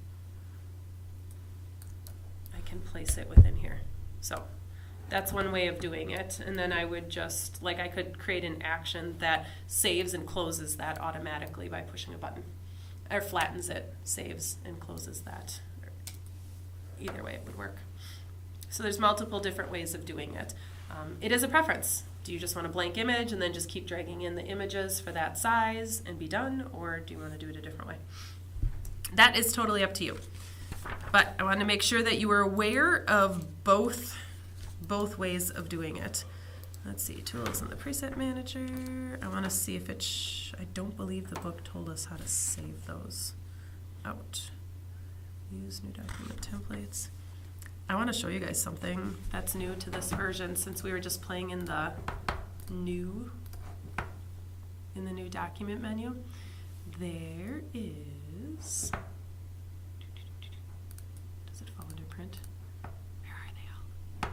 I can place it within here. So that's one way of doing it. And then I would just, I could create an action that saves and closes that automatically by pushing a button. Or flattens it, saves and closes that. Either way it would work. So there's multiple different ways of doing it. It is a preference. Do you just want a blank image and then just keep dragging in the images for that size and be done, or do you want to do it a different way? That is totally up to you. But I wanted to make sure that you were aware of both ways of doing it. Let's see, tools in the preset manager. I want to see if I don't believe the book told us how to save those out. Use new document templates. I want to show you guys something that's new to this version, since we were just playing in the new document menu. There is, does it fall under print? Where are they all?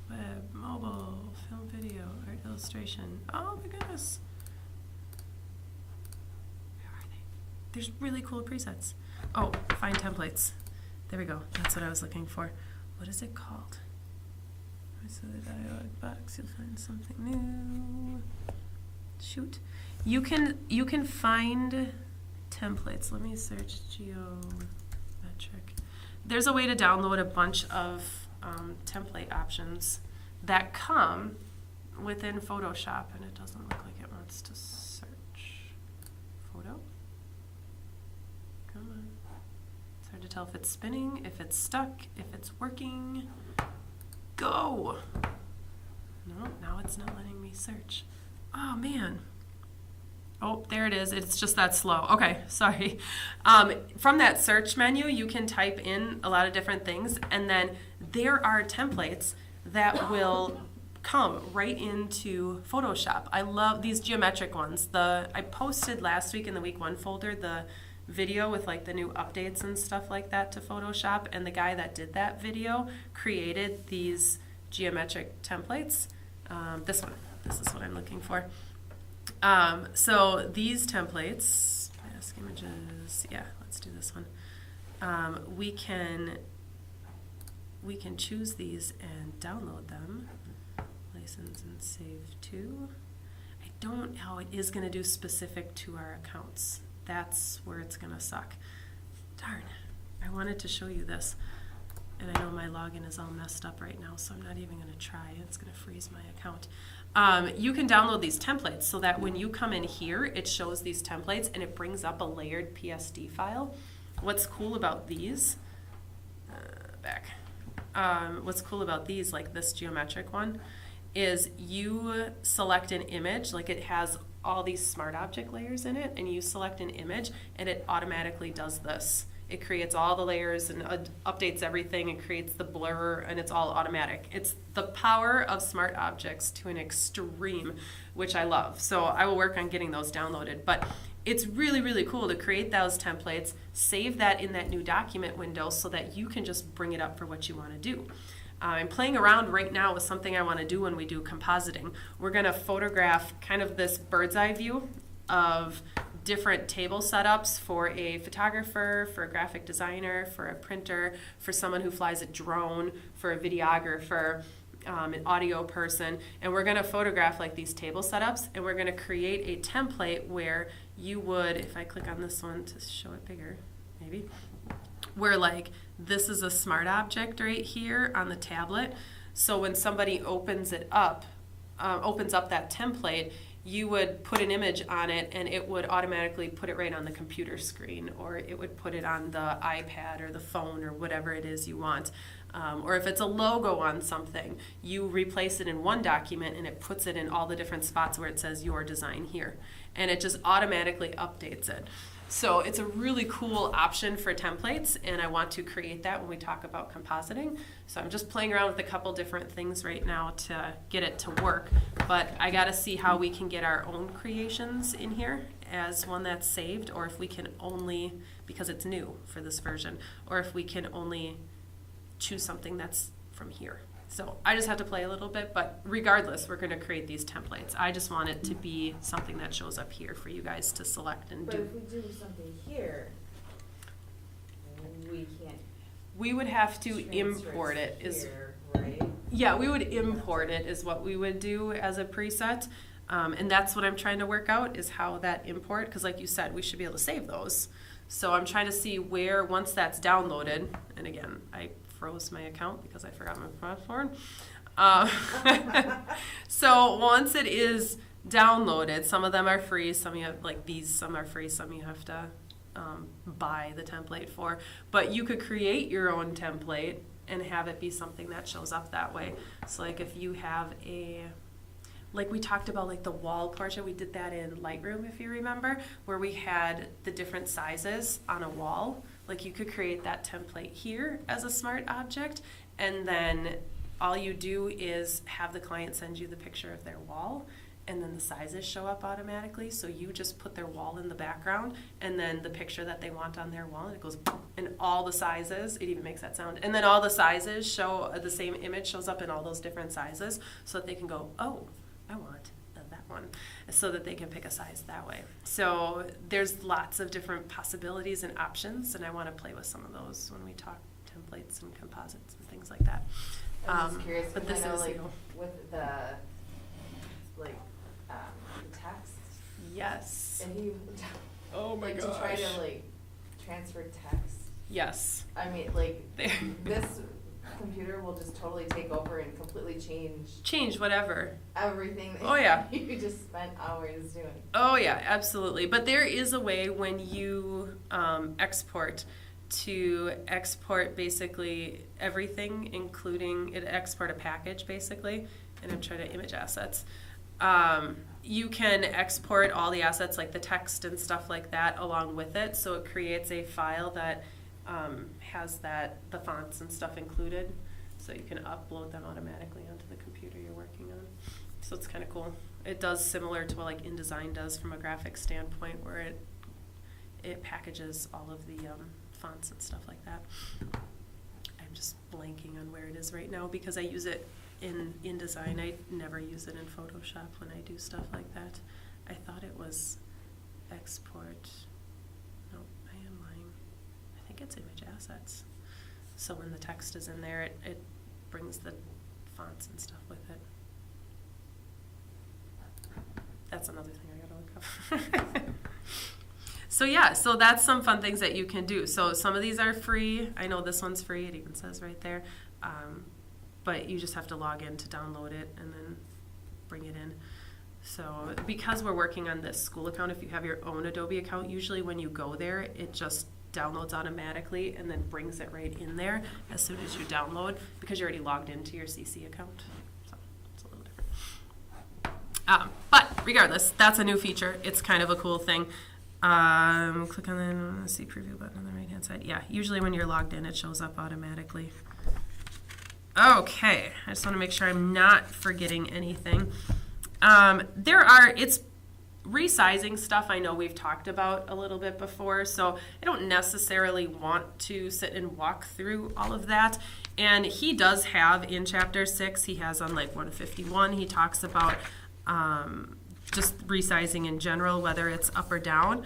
Web, mobile, film, video, art, illustration. Oh my goodness. Where are they? There's really cool presets. Oh, find templates. There we go. That's what I was looking for. What is it called? So the dialog box, you'll find something new. Shoot. You can find templates. Let me search geometric. There's a way to download a bunch of template options that come within Photoshop, and it doesn't look like it wants to search. Photo? Come on. It's hard to tell if it's spinning, if it's stuck, if it's working. Go! No, now it's not letting me search. Oh, man. Oh, there it is. It's just that slow. Okay, sorry. From that search menu, you can type in a lot of different things, and then there are templates that will come right into Photoshop. I love these geometric ones. I posted last week in the Week 1 folder the video with like the new updates and stuff like that to Photoshop, and the guy that did that video created these geometric templates. This is what I'm looking for. So these templates, mask images, yeah, let's do this one. We can choose these and download them. License and save to. I don't know, it is going to do specific to our accounts. That's where it's going to suck. Darn, I wanted to show you this. And I know my login is all messed up right now, so I'm not even going to try. It's going to freeze my account. You can download these templates so that when you come in here, it shows these templates and it brings up a layered PSD file. What's cool about these, what's cool about these, like this geometric one, is you select an image, like it has all these smart object layers in it, and you select an image and it automatically does this. It creates all the layers and updates everything and creates the blur, and it's all automatic. It's the power of smart objects to an extreme, which I love. So I will work on getting those downloaded. But it's really, really cool to create those templates, save that in that new document window so that you can just bring it up for what you want to do. I'm playing around right now with something I want to do when we do compositing. We're going to photograph kind of this bird's eye view of different table setups for a photographer, for a graphic designer, for a printer, for someone who flies a drone, for a videographer, an audio person. And we're going to photograph like these table setups, and we're going to create a template where you would, if I click on this one to show it bigger, maybe, where like this is a smart object right here on the tablet. So when somebody opens it up, opens up that template, you would put an image on it and it would automatically put it right on the computer screen, or it would put it on the iPad or the phone or whatever it is you want. Or if it's a logo on something, you replace it in one document and it puts it in all the different spots where it says your design here. And it just automatically updates it. So it's a really cool option for templates, and I want to create that when we talk about compositing. So I'm just playing around with a couple different things right now to get it to work, but I got to see how we can get our own creations in here as one that's saved, or if we can only, because it's new for this version, or if we can only choose something that's from here. So I just have to play a little bit, but regardless, we're going to create these templates. I just want it to be something that shows up here for you guys to select and do. But if we do something here, we can't. We would have to transfer import it. Here, right? Yeah, we would import it is what we would do as a preset. And that's what I'm trying to work out, is how that import, because like you said, we should be able to save those. So I'm trying to see where, once that's downloaded, and again, I froze my account because I forgot my password. So once it is downloaded, some of them are free, some you have, like these, some are free, some you have to buy the template for. But you could create your own template and have it be something that shows up that way. So like if you have a, like we talked about like the wall portrait, we did that in Lightroom if you remember, where we had the different sizes on a wall. Like you could create that template here as a smart object, and then all you do is have the client send you the picture of their wall, and then the sizes show up automatically. So you just put their wall in the background, and then the picture that they want on their wall, and it goes, and all the sizes, it even makes that sound, and then all the sizes show, the same image shows up in all those different sizes, so that they can go, oh, I want that one, so that they can pick a size that way. So there's lots of different possibilities and options, and I want to play with some of those when we talk templates and composites and things like that. I'm just curious, but this is, like, with the text. Yes. And you, oh my gosh. To try to like transfer text. Yes. I mean, like this computer will just totally take over and completely change whatever. Everything that oh, yeah. you just spent hours doing. Oh yeah, absolutely. But there is a way when you export to export basically everything, including it export a package basically, and I'm trying to image assets. You can export all the assets like the text and stuff like that along with it, so it creates a file that has the fonts and stuff included, so you can upload them automatically onto the computer you're working on. So it's kind of cool. It does similar to what like InDesign does from a graphic standpoint, where it packages all of the fonts and stuff like that. I'm just blanking on where it is right now because I use it in InDesign. I never use it in Photoshop when I do stuff like that. I thought it was export. No, I am lying. I think it's image assets. So when the text is in there, it brings the fonts and stuff with it. That's another thing I gotta look up. So yeah, so that's some fun things that you can do. So some of these are free. I know this one's free. It even says right there. But you just have to log in to download it and then bring it in. So because we're working on this school account, if you have your own Adobe account, usually when you go there, it just downloads automatically and then brings it right in there as soon as you download because you're already logged into your CC account. So it's a little different. But regardless, that's a new feature. It's kind of a cool thing. Click on the see preview button on the right hand side. Yeah, usually when you're logged in, it shows up automatically. Okay, I just want to make sure I'm not forgetting anything. It's resizing stuff I know we've talked about a little bit before, so I don't necessarily want to sit and walk through all of that. And he does have in chapter 6, he has on like 151, he talks about just resizing in general, whether it's up or down.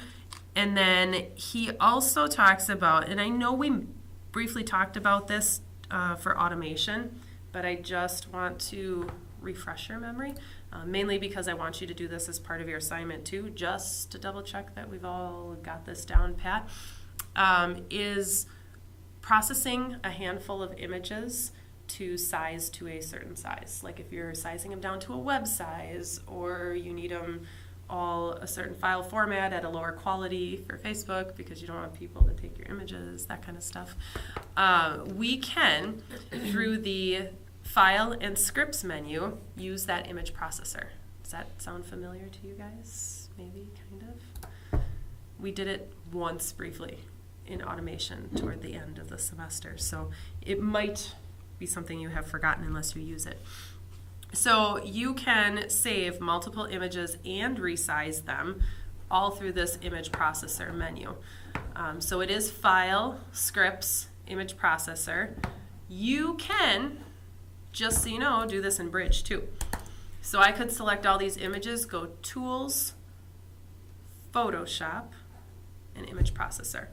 And then he also talks about, and I know we briefly talked about this for automation, but I just want to refresh your memory, mainly because I want you to do this as part of your assignment too, just to double check that we've all got this down pat, is processing a handful of images to size to a certain size. Like if you're sizing them down to a web size, or you need them all a certain file format at a lower quality for Facebook because you don't want people to take your images, that kind of stuff. We can, through the File and Scripts menu, use that image processor. Does that sound familiar to you guys? Maybe, kind of? We did it once briefly in automation toward the end of the semester, so it might be something you have forgotten unless you use it. So you can save multiple images and resize them all through this image processor menu. So it is File, Scripts, Image Processor. You can, just so you know, do this in Bridge too. So I could select all these images, go Tools, Photoshop, and Image Processor.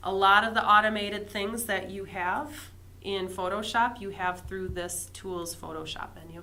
A lot of the automated things that you have in Photoshop, you have through this Tools Photoshop menu.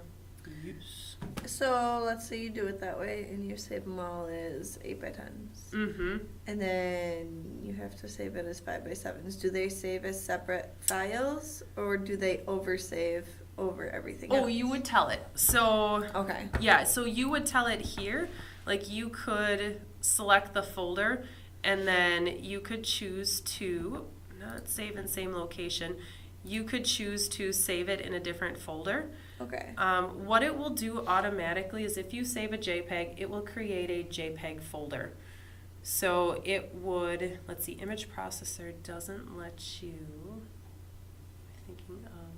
Yes. So let's say you do it that way and you save them all as 8x10s. Mm-hmm. And then you have to save it as 5x7s. Do they save as separate files or do they oversave over everything else? Oh, you would tell it. So, okay. yeah, so you would tell it here. Like you could select the folder and then you could choose to not save in same location. You could choose to save it in a different folder. Okay. What it will do automatically is if you save a JPEG, it will create a JPEG folder. So it would, let's see, image processor doesn't let you, I'm thinking of,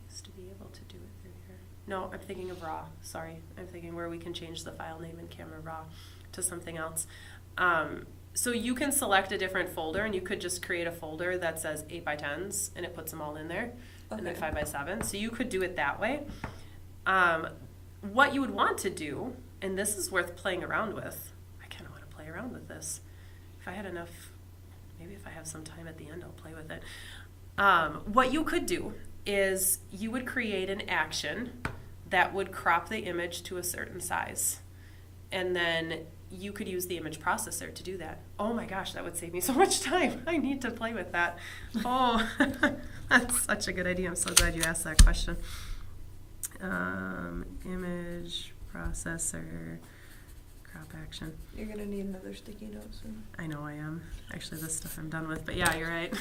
used to be able to do it through here. No, I'm thinking of RAW, sorry. I'm thinking where we can change the file name in Camera Raw to something else. So you can select a different folder and you could just create a folder that says 8x10s and it puts them all in there. Okay. And then 5x7. So you could do it that way. What you would want to do, and this is worth playing around with. I kind of want to play around with this. If I had enough, maybe if I have some time at the end, I'll play with it. What you could do is you would create an action that would crop the image to a certain size. And then you could use the image processor to do that. Oh my gosh, that would save me so much time. I need to play with that. Oh, that's such a good idea. I'm so glad you asked that question. Image processor, crop action. You're going to need another sticky note soon. I know I am. Actually, this stuff I'm done with, but yeah, you're right.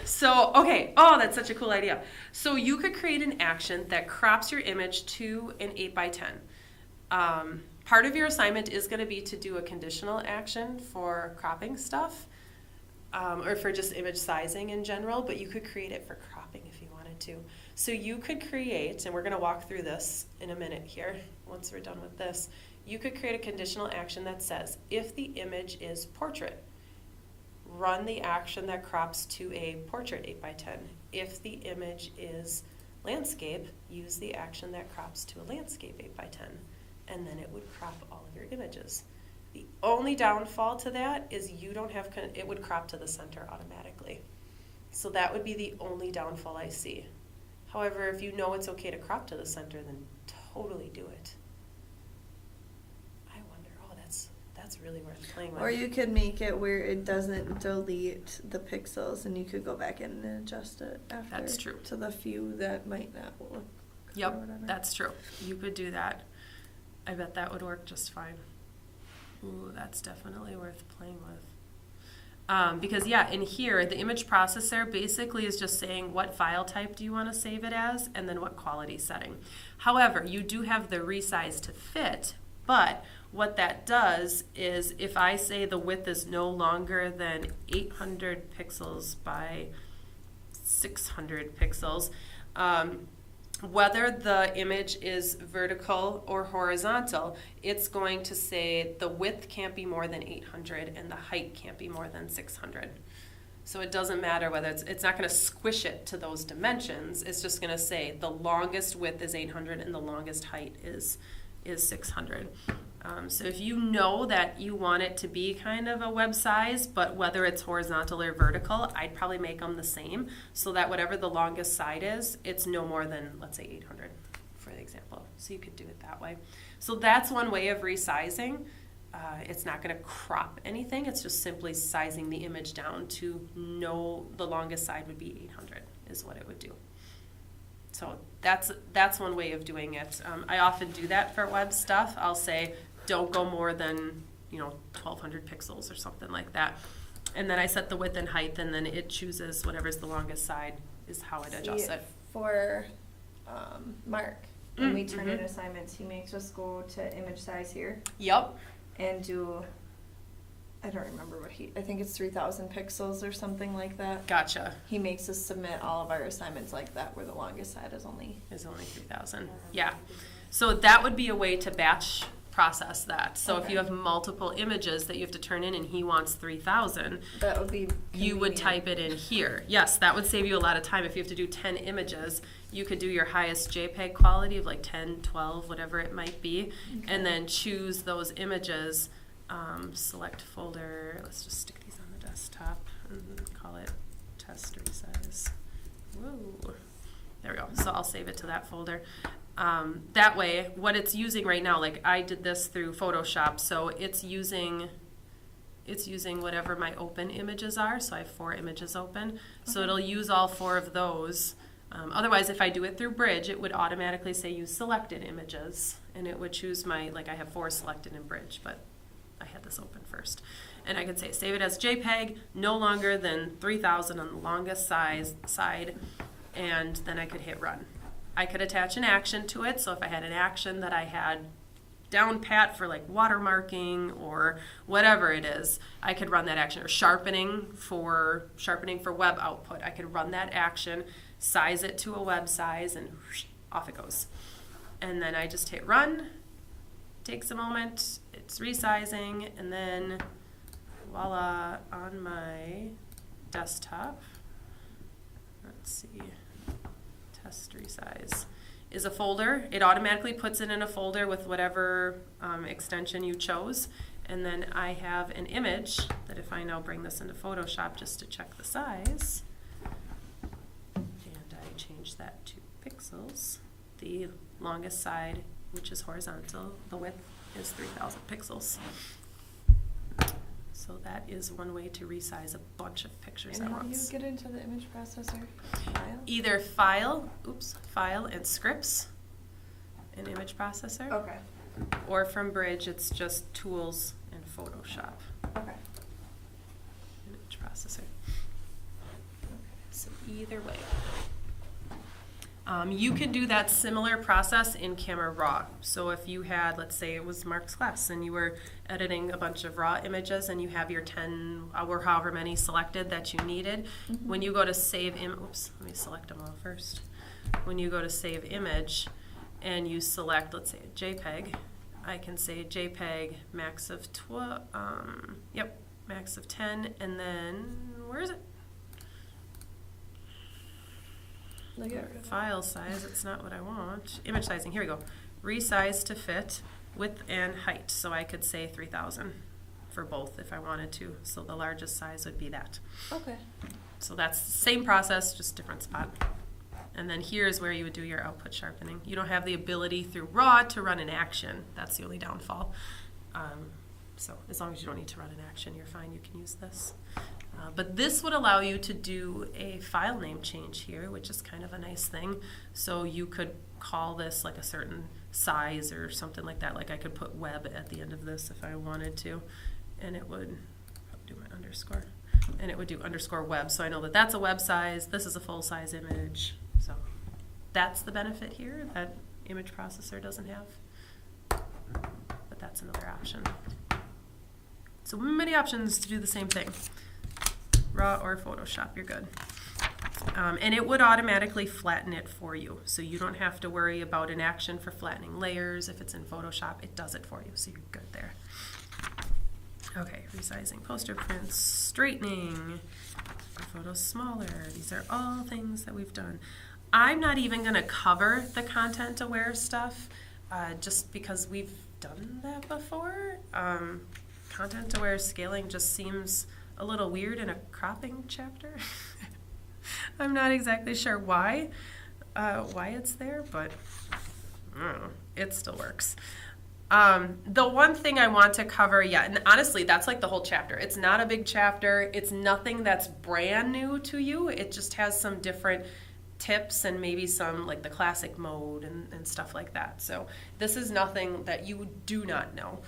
So, okay. Oh, that's such a cool idea. So you could create an action that crops your image to an 8x10. Part of your assignment is going to be to do a conditional action for cropping stuff, or for just image sizing in general, but you could create it for cropping if you wanted to. So you could create, and we're going to walk through this in a minute here, once we're done with this, you could create a conditional action that says, if the image is portrait, run the action that crops to a portrait 8x10. If the image is landscape, use the action that crops to a landscape 8x10. And then it would crop all of your images. The only downfall to that is you don't have, it would crop to the center automatically. So that would be the only downfall I see. However, if you know it's okay to crop to the center, then totally do it. I wonder, that's really worth playing with. Or you could make it where it doesn't delete the pixels, and you could go back in and adjust it after. That's true. To the few that might not look. Or Yep, whatever. that's true. You could do that. I bet that would work just fine. Ooh, that's definitely worth playing with. Because yeah, in here, the image processor basically is just saying what file type do you want to save it as, and then what quality setting. However, you do have the resize to fit, but what that does is if I say the width is no longer than 800 pixels by 600 pixels, whether the image is vertical or horizontal, it's going to say the width can't be more than 800 and the height can't be more than 600. So it doesn't matter whether it's not going to squish it to those dimensions. It's just going to say the longest width is 800 and the longest height is 600. So if you know that you want it to be kind of a web size, but whether it's horizontal or vertical, I'd probably make them the same so that whatever the longest side is, it's no more than, let's say, 800 for the example. So you could do it that way. So that's one way of resizing. It's not going to crop anything. It's just simply sizing the image down to know the longest side would be 800 is what it would do. So that's one way of doing it. I often do that for web stuff. I'll say, don't go more than 1,200 pixels or something like that. And then I set the width and height, and then it chooses whatever's the longest side is how it adjusts it. For Mark, when we turn in assignments, he makes us go to image size here Yep. and do, I don't remember I think it's 3,000 pixels or something like that. Gotcha. He makes us submit all of our assignments like that, where the longest side is only 3,000. Yeah. So that would be a way to batch process that. So if you have multiple images that you have to turn in and he wants 3,000, that would be you would convenient. type it in here. Yes, that would save you a lot of time. If you have to do 10 images, you could do your highest JPEG quality of like 10, 12, whatever it might be, and then choose those images, select folder. Let's just stick these on the desktop and call it test resize. Whoa. There we go. So I'll save it to that folder. That way, what it's using right now, like I did this through Photoshop, so it's using whatever my open images are. So I have 4 images open. So it'll use all 4 of those. Otherwise, if I do it through Bridge, it would automatically say use selected images, and it would choose my, like I have 4 selected in Bridge, but I had this open first. And I could say save it as JPEG, no longer than 3,000 on the longest side, and then I could hit run. I could attach an action to it, so if I had an action that I had down pat for like watermarking or whatever it is, I could run that action. Or sharpening for web output, I could run that action, size it to a web size, and whoosh, off it goes. And then I just hit run, takes a moment, it's resizing, and then voila, on my desktop, let's see, test resize is a folder. It automatically puts it in a folder with whatever extension you chose. And then I have an image that if I now bring this into Photoshop just to check the size, and I change that to pixels, the longest side, which is horizontal, the width is 3,000 pixels. So that is one way to resize a bunch of pictures And at how do you once. get into the image processor? File? Either file and scripts in image processor, Okay. or from Bridge, it's just tools and Photoshop Okay. image processor. So either way. You can do that similar process in Camera Raw. So if you had, let's say it was Mark's class, and you were editing a bunch of raw images, and you have your 10 or however many selected that you needed, when you go to save let me select them all first. When you go to save image, and you select, let's say a JPEG, I can say JPEG max of max of 10, and then where is it? File size, it's not what I want. Image sizing, here we go. Resize to fit width and height. So I could say 3000 for both if I wanted to. So the largest size would be that. Okay. So that's the same process, just different spot. And then here's where you would do your output sharpening. You don't have the ability through raw to run an action. That's the only downfall. So as long as you don't need to run an action, you're fine. You can use this. But this would allow you to do a file name change here, which is kind of a nice thing. So you could call this like a certain size or something like that. Like I could put web at the end of this if I wanted to, and it would do my underscore, and it would do underscore web. So I know that that's a web size. This is a full size image. So that's the benefit here that image processor doesn't have. But that's another option. So many options to do the same thing. Raw or Photoshop, you're good. And it would automatically flatten it for you. So you don't have to worry about an action for flattening layers. If it's in Photoshop, it does it for you. So you're good there. Okay, resizing poster prints, straightening, photos smaller. These are all things that we've done. I'm not even going to cover the content aware stuff just because we've done that before. Content aware scaling just seems a little weird in a cropping chapter. I'm not exactly sure why it's there, but I don't know, it still works. The one thing I want to cover, and honestly, that's like the whole chapter. It's not a big chapter. It's nothing that's brand new to you. It just has some different tips and maybe some like the classic mode and stuff like that. So this is nothing that you do not know.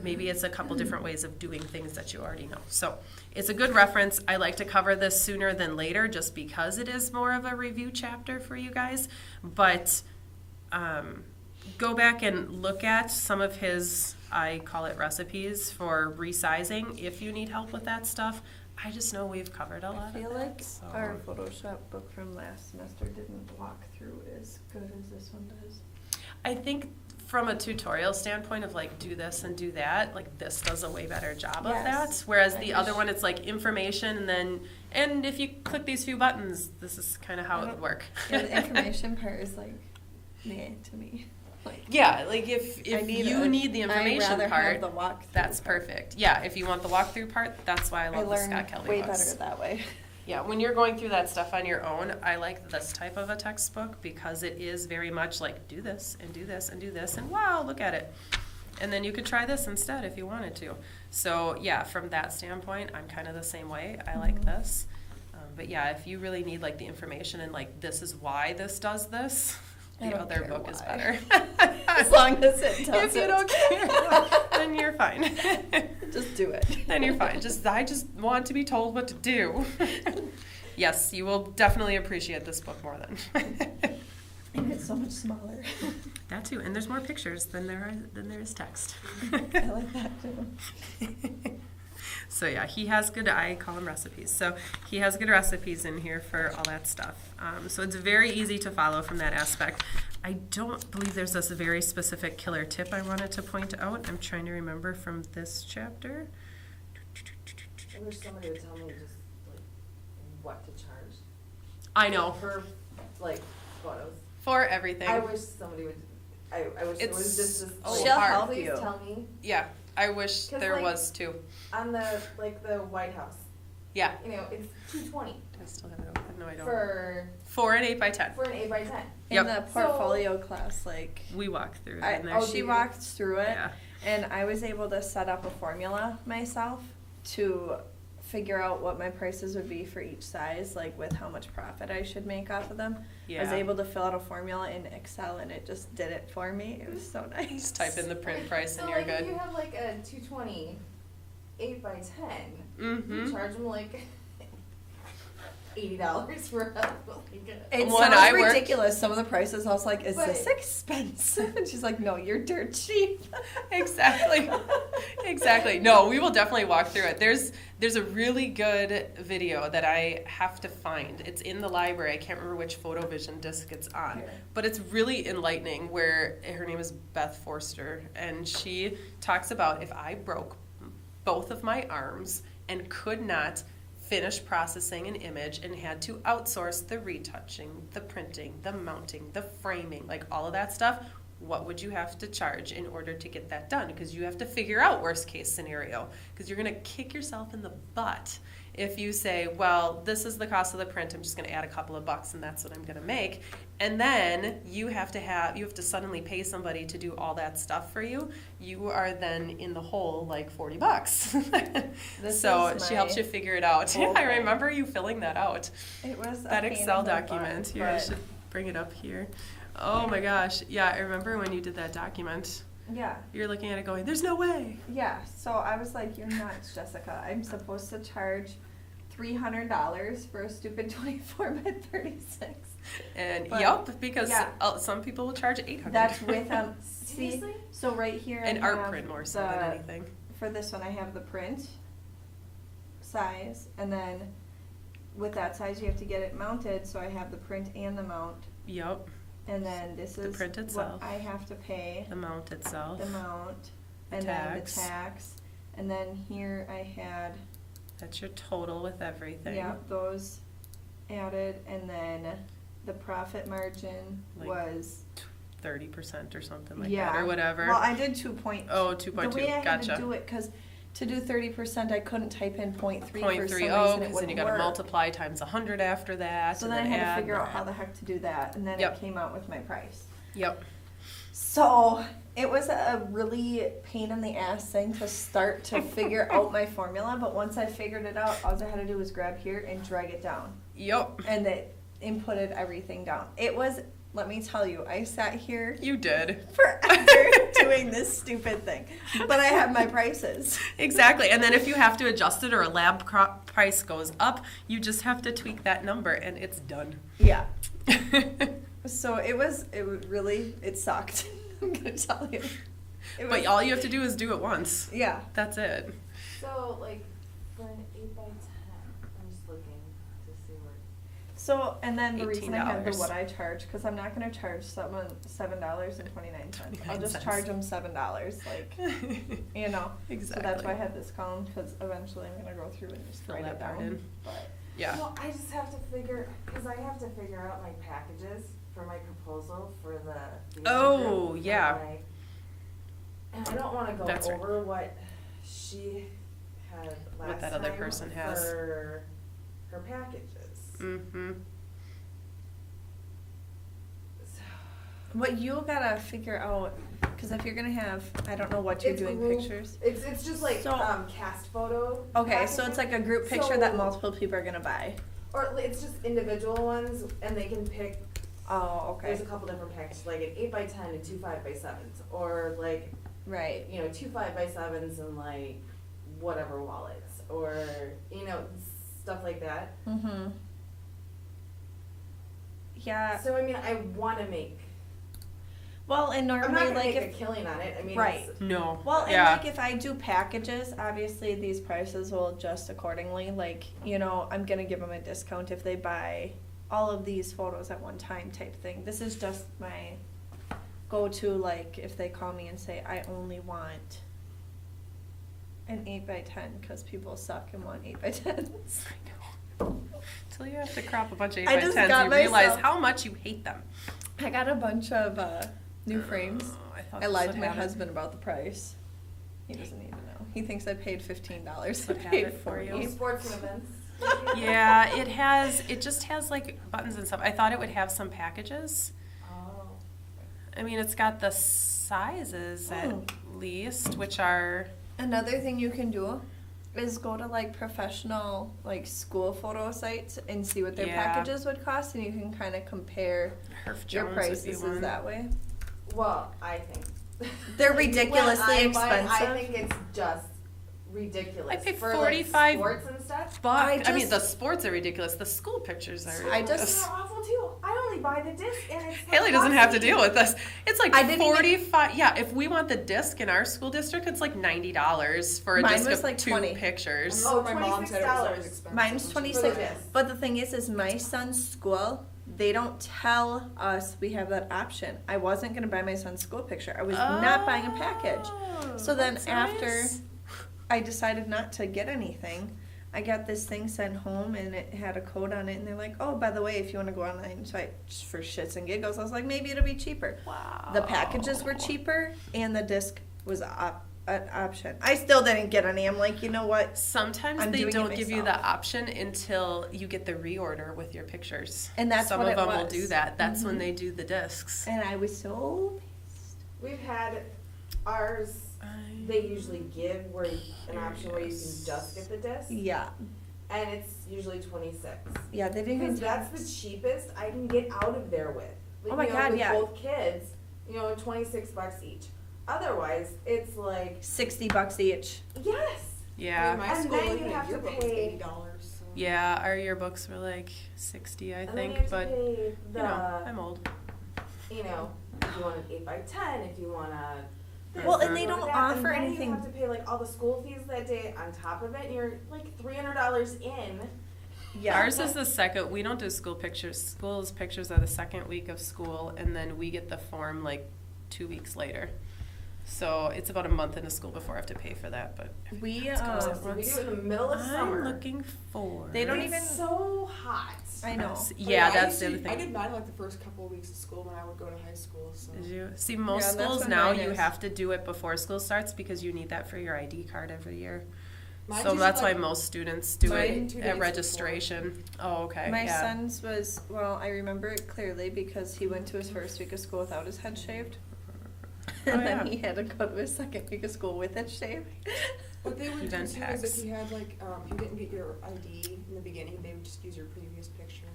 Maybe it's a couple different ways of doing things that you already know. So it's a good reference. I like to cover this sooner than later just because it is more of a review chapter for you guys. But go back and look at some of his, I call it recipes for resizing if you need help with that stuff. I just know we've covered a lot I feel of like that, so. our Photoshop book from last semester didn't walk through as good as this one does. I think from a tutorial standpoint of like do this and do that, like this does a way better job of Yes. that. Whereas I the other wish- one, it's like information and if you click these few buttons, this is kind of how it would work. Yeah, the information part is like, meh to me. Like, Yeah, like if I need you a- need the information I'd rather part, have the walkthrough that's part. perfect. Yeah, if you want the walkthrough part, that's why I I love the learn Scott Kelly way books. better that way. Yeah, when you're going through that stuff on your own, I like this type of a textbook because it is very much like do this and do this and do this and wow, look at it. And then you could try this instead if you wanted to. So yeah, from that standpoint, I'm kind of the same way. I like this. But yeah, if you really need like the information and like this is why this does this, I the don't other care book is why. better. As long as it does If you it. don't care, then you're fine. Just do it. Then you're fine. I just want to be told what to do. Yes, you will definitely appreciate this book more then. And it's so much smaller. That too, and there's more pictures than there is text. I like that too. So yeah, he has good, I call them recipes. So he has good recipes in here for all that stuff. So it's very easy to follow from that aspect. I don't believe there's this very specific killer tip I wanted to point out. I'm trying to remember from this chapter. I wish somebody would tell me just like what to charge I know, for like photos. for everything. I wish somebody would. I wish it was just this. It's She'll hard. help Please you. tell me Yeah, I wish 'Cause, there like- was too. on the White House. Yeah. You know, it's $220 I still have it open. No, I don't. for an 8x10. an 8x10. Yep. In the portfolio class, like, We walked through it in there. Oh, she do you? walked through it, Yeah. and I was able to set up a formula myself to figure out what my prices would be for each size, like with how much profit I should make off of them. I was Yeah. able to fill out a formula in Excel, and it just did it for me. It was so nice. Just type in the print price So and you're like if good. you have like a 220 8x10, Mm-hmm. you charge them like $80 for a like It When sounds I worked- ridiculous. Some of the prices, I was like, "Is this But- expensive?" And she's like, "No, you're dirt cheap." Exactly. Exactly. No, we will definitely walk through it. There's a really good video that I have to find. It's in the library. I can't remember which PhotoVision disc it's on. Here. But it's really enlightening where her name is Beth Forster, and she talks about if I broke both of my arms and could not finish processing an image and had to outsource the retouching, the printing, the mounting, the framing, like all of that stuff, what would you have to charge in order to get that done? Because you have to figure out worst case scenario, because you're going to kick yourself in the butt if you say, well, this is the cost of the print, I'm just going to add a couple of bucks and that's what I'm going to make. And then you have to suddenly pay somebody to do all that stuff for you. You are then in the hole like $40. So she helps you figure it out. whole I thing. remember you filling that out. It was a That pain Excel in the butt, document. Here, I but- should bring it up here. Oh my gosh. Yeah, I remember when you did that document. Yeah. You're looking at it going, there's no way. Yeah, so I was like, you're nuts, Jessica. I'm supposed to charge $300 for a stupid 24 by 36. And But- yep, because yeah. some people will charge $800. That's with see, Seriously? so right here I An art have print more so than the- anything. For this one, I have the print size, and then with that size, you have to get it mounted. So I have the print and the mount, Yep, and then this The is print what itself. I have to pay. the mount itself. The mount, The and then tax. the tax, and then here I had That's your total with everything. those added, and then the profit margin Like was 30% or something like yeah that, or whatever. Well, I did 2.2. Oh, 2.2. The way I had Gotcha. to do it, because to do 30%, I couldn't type in 0.3 for some 0.3. reason. Oh, it because then you wouldn't got to work. multiply times 100 after that. So and then I had add to figure out that. how the heck to do that, and then Yep. it came out with my price. Yep. So it was a really pain in the ass thing to start to figure out my formula, but once I figured it out, all I had to do was grab here and drag it down, Yep. and it inputted everything down. It was, let me tell you, I sat here You did. forever doing this stupid thing, but I had my prices. Exactly. And then if you have to adjust it or a lab price goes up, you just have to tweak that number and it's done. Yeah. So it really, it sucked. I'm gonna tell you. It But was- all you have to do is do it once. yeah. That's it. So, like, for an 8x10, I'm just looking to see where. So, and then the reason I had the $18. what I charge, because I'm not gonna charge someone $7.29. I'll just 29 charge them $7, like, you know. Exactly. So that's why I had this column, because eventually I'm gonna go through and just Fill write that it part down. in. But Yeah. Well, I just have to figure, because I have to figure out my packages for my proposal for the Oh, group, for yeah. my- and I don't wanna go That's right. over what she had last that other time person has. for her packages. Mm-hmm. So, what you gotta figure out, because if you're gonna have, I don't know what you're it's doing group- pictures. It's just like, So- cast photo. Okay, so it's like a group picture that So- multiple people are gonna buy. Or it's just individual ones, and they can pick. Oh, okay. There's a couple different packages, like an 8x10 and 2 5x7s, or like, Right. you know, 2 5x7s and like whatever wallets, or you know, stuff like that. Mm-hmm. Yeah. So I mean, I want to make. Well, and I'm not normally, gonna like, make if a killing on it. I mean, Right. it's- No. well, and yeah. like if I do packages, obviously these prices will adjust accordingly. Like, you know, I'm gonna give them a discount if they buy all of these photos at one time type thing. This is just my go-to, like, if they call me and say, I only want an 8x10, because people suck and want 8x10s. I know. Until you have to crop a bunch of I just 8x10s, got you realize myself- how much you hate them. I got a bunch of new frames. I, thought I this lied would to my have it. husband about the price. He doesn't even know. He thinks I paid $15. I Would have paid it for you. $40. sports and events. Yeah, it just has like buttons and stuff. I thought it would have some packages. Oh. I mean, it's got the sizes at Oh. least, which are, Another thing you can do is go to like professional like school photo sites and see what their Yeah. packages would cost, and you can kind of compare Herf your Jones would be prices one. that way. Well, I think They're ridiculously When I buy it, I expensive. think it's just ridiculous. I paid for 45 like, sports and stuff. I mean, the sports are ridiculous. The school pictures are. I just- They're awful too. I only buy the disc, and it's like Haley doesn't have to costly. deal with this. It's like I didn't even- 45. Yeah, if we want the disc in our school district, it's like $90 for a Mine disc was of like 2 20. pictures. Oh, My mom said it was always $26. expensive. Mine's when she 26. was For the there. disc. But the thing is my son's school, they don't tell us we have that option. I wasn't going to buy my son's school picture. I was not buying a package. So then that's after nice. I decided not to get anything, I got this thing sent home and it had a code on it, and they're like, oh, by the way, if you want to go online, so I, just for shits and giggles, I was like, maybe it'll be cheaper. Wow. The packages were cheaper and the disc was an option. I still didn't get any. I'm like, you know what? Sometimes I'm they doing it don't give you the myself. option until you get the reorder with your pictures. And that's some what of it them will was. do that. That's when Mhm. they do the discs. And I was so pissed. We've had ours. They usually give where an option where you can just get the disc, Yeah. and it's usually 26. Yeah, they didn't even Because tell that's the us. cheapest I can get out of there with. Like, Oh my you know, God, with yeah. both kids, $26 each. Otherwise, it's like $60 each. yes. Yeah. My And school, then looking you at have to yearbook was pay- $80. So. Yeah, our yearbooks were like 60, I And then you think, have to but pay the, you know, I'm old. if you want an 8x10, if you want a. this, Well, if and they you want don't that, offer and then anything- You have to pay like all the school fees that day on top of it, and you're like $300 in. Yeah. Ours is the second. We don't do school pictures. School's pictures are the second week of school, and then we get the form like 2 weeks later. So it's about a month into school before I have to pay for that. But We, Let's go. So we do it in the middle of summer. I'm looking for. They don't it's even- so hot. I know. Yeah, I that's used the to- other thing. I did mine like the first couple of weeks of school when I would go to high school. So. Did you see most Yeah, that's schools when now? mine You is. have to do it before school starts because you need that for your ID card every year. Mine's So usually that's why like- most students do Mine it 2 days at before. registration. Oh, okay. My yeah. son's was, well, I remember it clearly because he went to his first week of school without his head shaved. And then yeah. he had to go to his second week of school with it shaved. What they would do Event too is packs. if you had like, if you didn't get your ID in the beginning, they would just use your previous picture.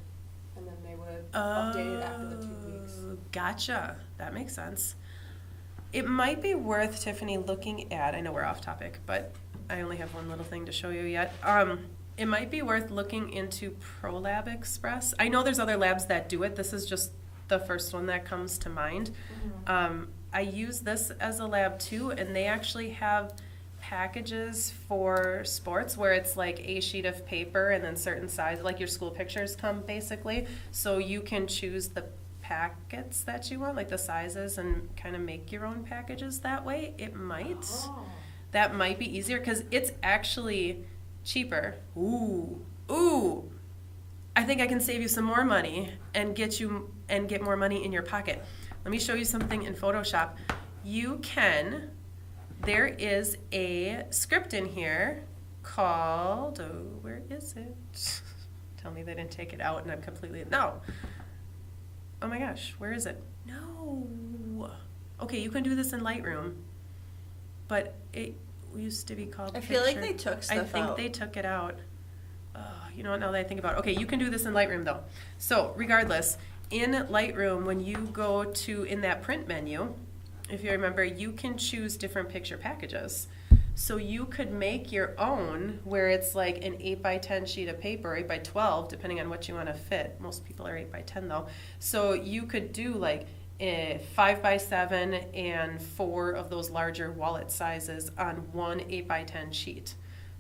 And then they would update it after the 2 weeks. Oh, gotcha. That makes sense. It might be worth, Tiffany, looking at, I know we're off topic, but I only have one little thing to show you yet. It might be worth looking into ProLab Express. I know there's other labs that do it. This is just the first one that comes to mind. I use this as a lab too, and they actually have packages for sports where it's like a sheet of paper and then certain size, like your school pictures come basically. So you can choose the packets that you want, like the sizes, and kind of make your own packages that way. It might. Oh. That might be easier because it's actually cheaper. Ooh. I think I can save you some more money and get more money in your pocket. Let me show you something in Photoshop. There is a script in here called, where is it? Tell me they didn't take it out and I'm completely, no. Oh my gosh, where is it? No. Okay, you can do this in Lightroom, but it used to be called I feel like Picture. they took I stuff think out. they took it out. You know what, now that I think about it. Okay, you can do this in Lightroom though. So regardless, in Lightroom, when you go to, in that print menu, if you remember, you can choose different picture packages. So you could make your own where it's like an 8x10 sheet of paper, 8x12, depending on what you want to fit. Most people are 8x10 though. So you could do like a 5x7 and 4 of those larger wallet sizes on one 8x10 sheet.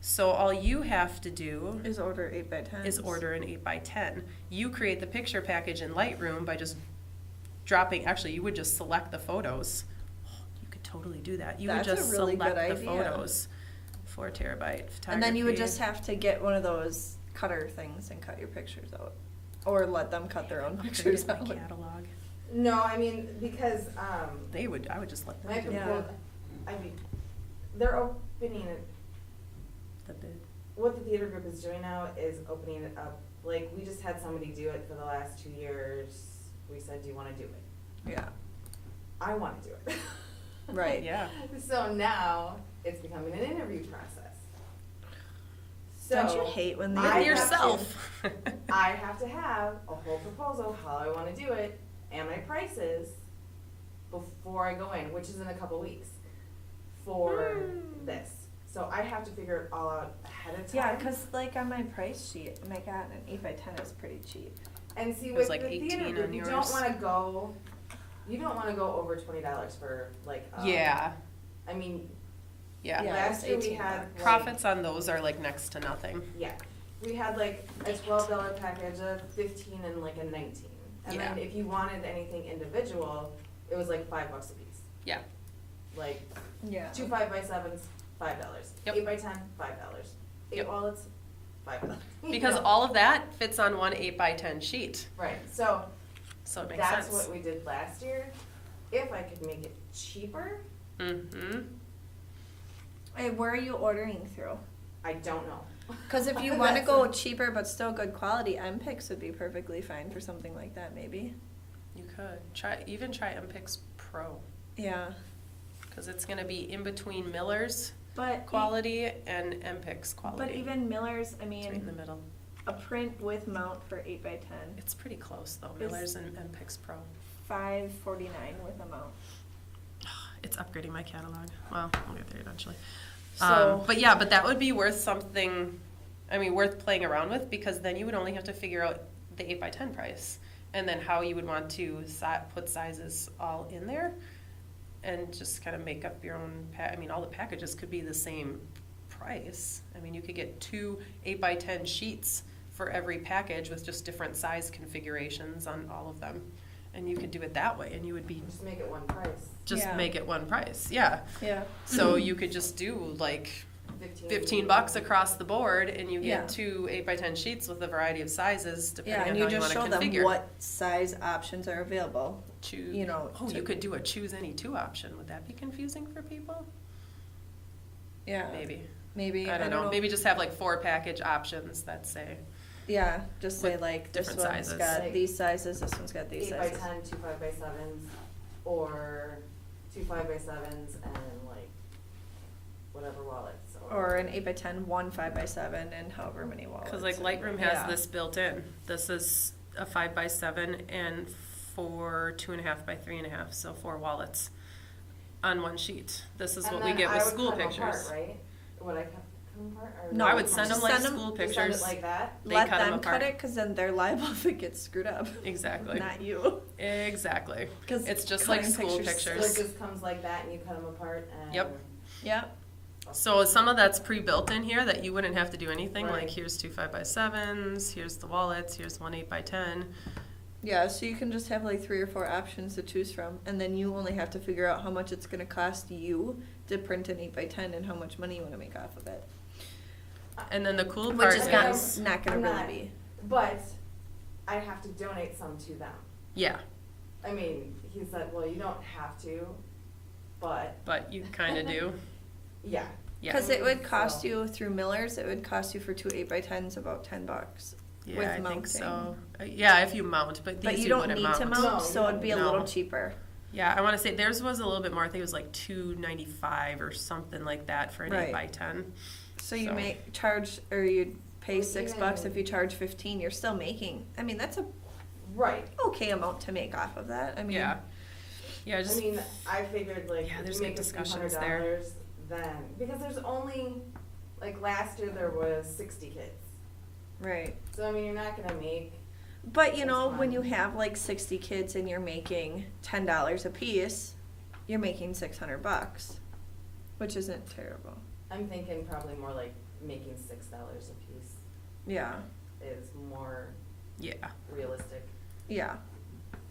So all you have to do Is order 8x10. is order an 8x10. You create the picture package in Lightroom by just dropping, actually you would just select the photos. You could totally do that. You That's would a just really select good the idea. photos. 4 terabyte photography. And then you would just have to get one of those cutter things and cut your pictures out. Or let them cut their own I'm gonna pictures get my out. catalog. No, I mean, because, I would just let them my do Yeah. proposal, I mean, they're opening it, the bid. what the theater group is doing now is opening it up. Like, we just had somebody do it for the last 2 years. We said, do you wanna do it? Yeah. I wanna do it. Right. Yeah. So now, it's becoming an interview process. So. Don't you hate when they I With have yourself. I have to have a whole proposal, how I wanna do it, and my prices before I go in, which is in a couple weeks, for this. So I have to figure it all out ahead of time. Yeah, because like on my price sheet, oh my God, an 8x10 is pretty cheap. And see, It was with like the 18 theater group, on you yours. don't want to go over $20 for like. Yeah. I mean, Yeah. Yeah. last year we 18 had bucks. like, Profits on those are like next to nothing. Yeah, we had like a $12 package, a 15, and like a 19. And then Yeah. if you wanted anything individual, it was like $5 a piece. Yeah. Like Yeah. 2 5x7s, $5. Yep. 8x10, $5. 8 Yep. wallets, $5. Because all of that fits on one 8x10 sheet. Right, so So it makes that's sense. what we did last year. If I could make it cheaper, Mm-hmm. Hey, where are you ordering through? I don't know. Because if you want to go cheaper but still good quality, MPix would be perfectly fine for something like that, maybe. You could try MPix Pro, Yeah. because it's going to be in between Miller's But quality and MPix quality. But even Miller's, I It's right in the mean, middle. a print with mount for 8x10, It's pretty close though. Is- Miller's and MPix Pro. $549 with a mount. It's upgrading my catalog. Well, we'll get there eventually. So- But yeah, but that would be worth something. I mean, worth playing around with, because then you would only have to figure out the 8x10 price, and then how you would want to put sizes all in there, and just kind of make up your own. I mean, all the packages could be the same price. I mean, you could get 2 8x10 sheets for every package with just different size configurations on all of them, and you could do it that way, and you would be Just make it one price. just Yeah. make it one price. Yeah. Yeah. So you could just do like 15 bucks across the board, and you get Yeah. 2 8x10 sheets with a variety of sizes depending Yeah, on and how you you just want show to them configure. what size options are available. Choose. you know, Oh, to- you could do a choose any 2 option. Would that be confusing for people? Yeah. Maybe. Maybe. I don't know. Maybe just have like 4 package options that say. Yeah, just say with like this different one's sizes. got Like these sizes, this one's got these 8x10, sizes. 2 5x7s, or 2 5x7s and like whatever wallets. Or an 8x10, 1 5x7, and however many wallets. Because like Lightroom has Yeah. this built in. This is a 5x7 and 4 2.5 by 3.5, so 4 wallets on one sheet. This is And what we then get I with would school cut 'em pictures. apart, right? Would I cut them apart? Or No, I would send them just like send 'em- school just send it pictures. like that? They Let cut 'em them cut apart. it because then they're liable if it gets screwed up. Exactly. Not you. Exactly. 'Cause It's just like cutting school So pictures. it just comes like that and you cut them apart and. Yep. Yep. So some of that's pre-built in here that you wouldn't have to do anything, Right. like here's 2 5x7s, here's the wallets, here's 1 8x10. Yeah, so you can just have like 3 or 4 options to choose from, and then you only have to figure out how much it's going to cost you to print an 8x10 and how much money you want to make off of it. And then the cool Which part is is, not going I'm to really not- be. But I have to donate some to them. yeah, I mean, he said, well, you don't have to, but but you kind of do. yeah. Yeah. Because it would cost So- you through Miller's, it would cost you for 2 8x10s about $10 Yeah, with I mounting. think so. Yeah, if you mount, but these But you don't wouldn't need mount. to No, mount, you so it'd be a don't. little No. cheaper. Yeah, I want to say theirs was a little bit more. I think it was like $2.95 or something like that for an Right. 8x10. So you So- make charge, or you'd pay Well, $6 even- if you charge 15. You're still making. I mean, that's a Right. okay amount to make off of that. I mean, Yeah. Yeah, I just mean, I figured like Yeah, if there's you good make it discussions there. $300, then because there's only like last year there was 60 kids. right. So I mean, you're not gonna make. But you That's know, when fine. you have like 60 kids and you're making $10 a piece, you're making $600, which isn't terrible. I'm thinking probably more like making $6 a piece Yeah. is more yeah. realistic. Yeah.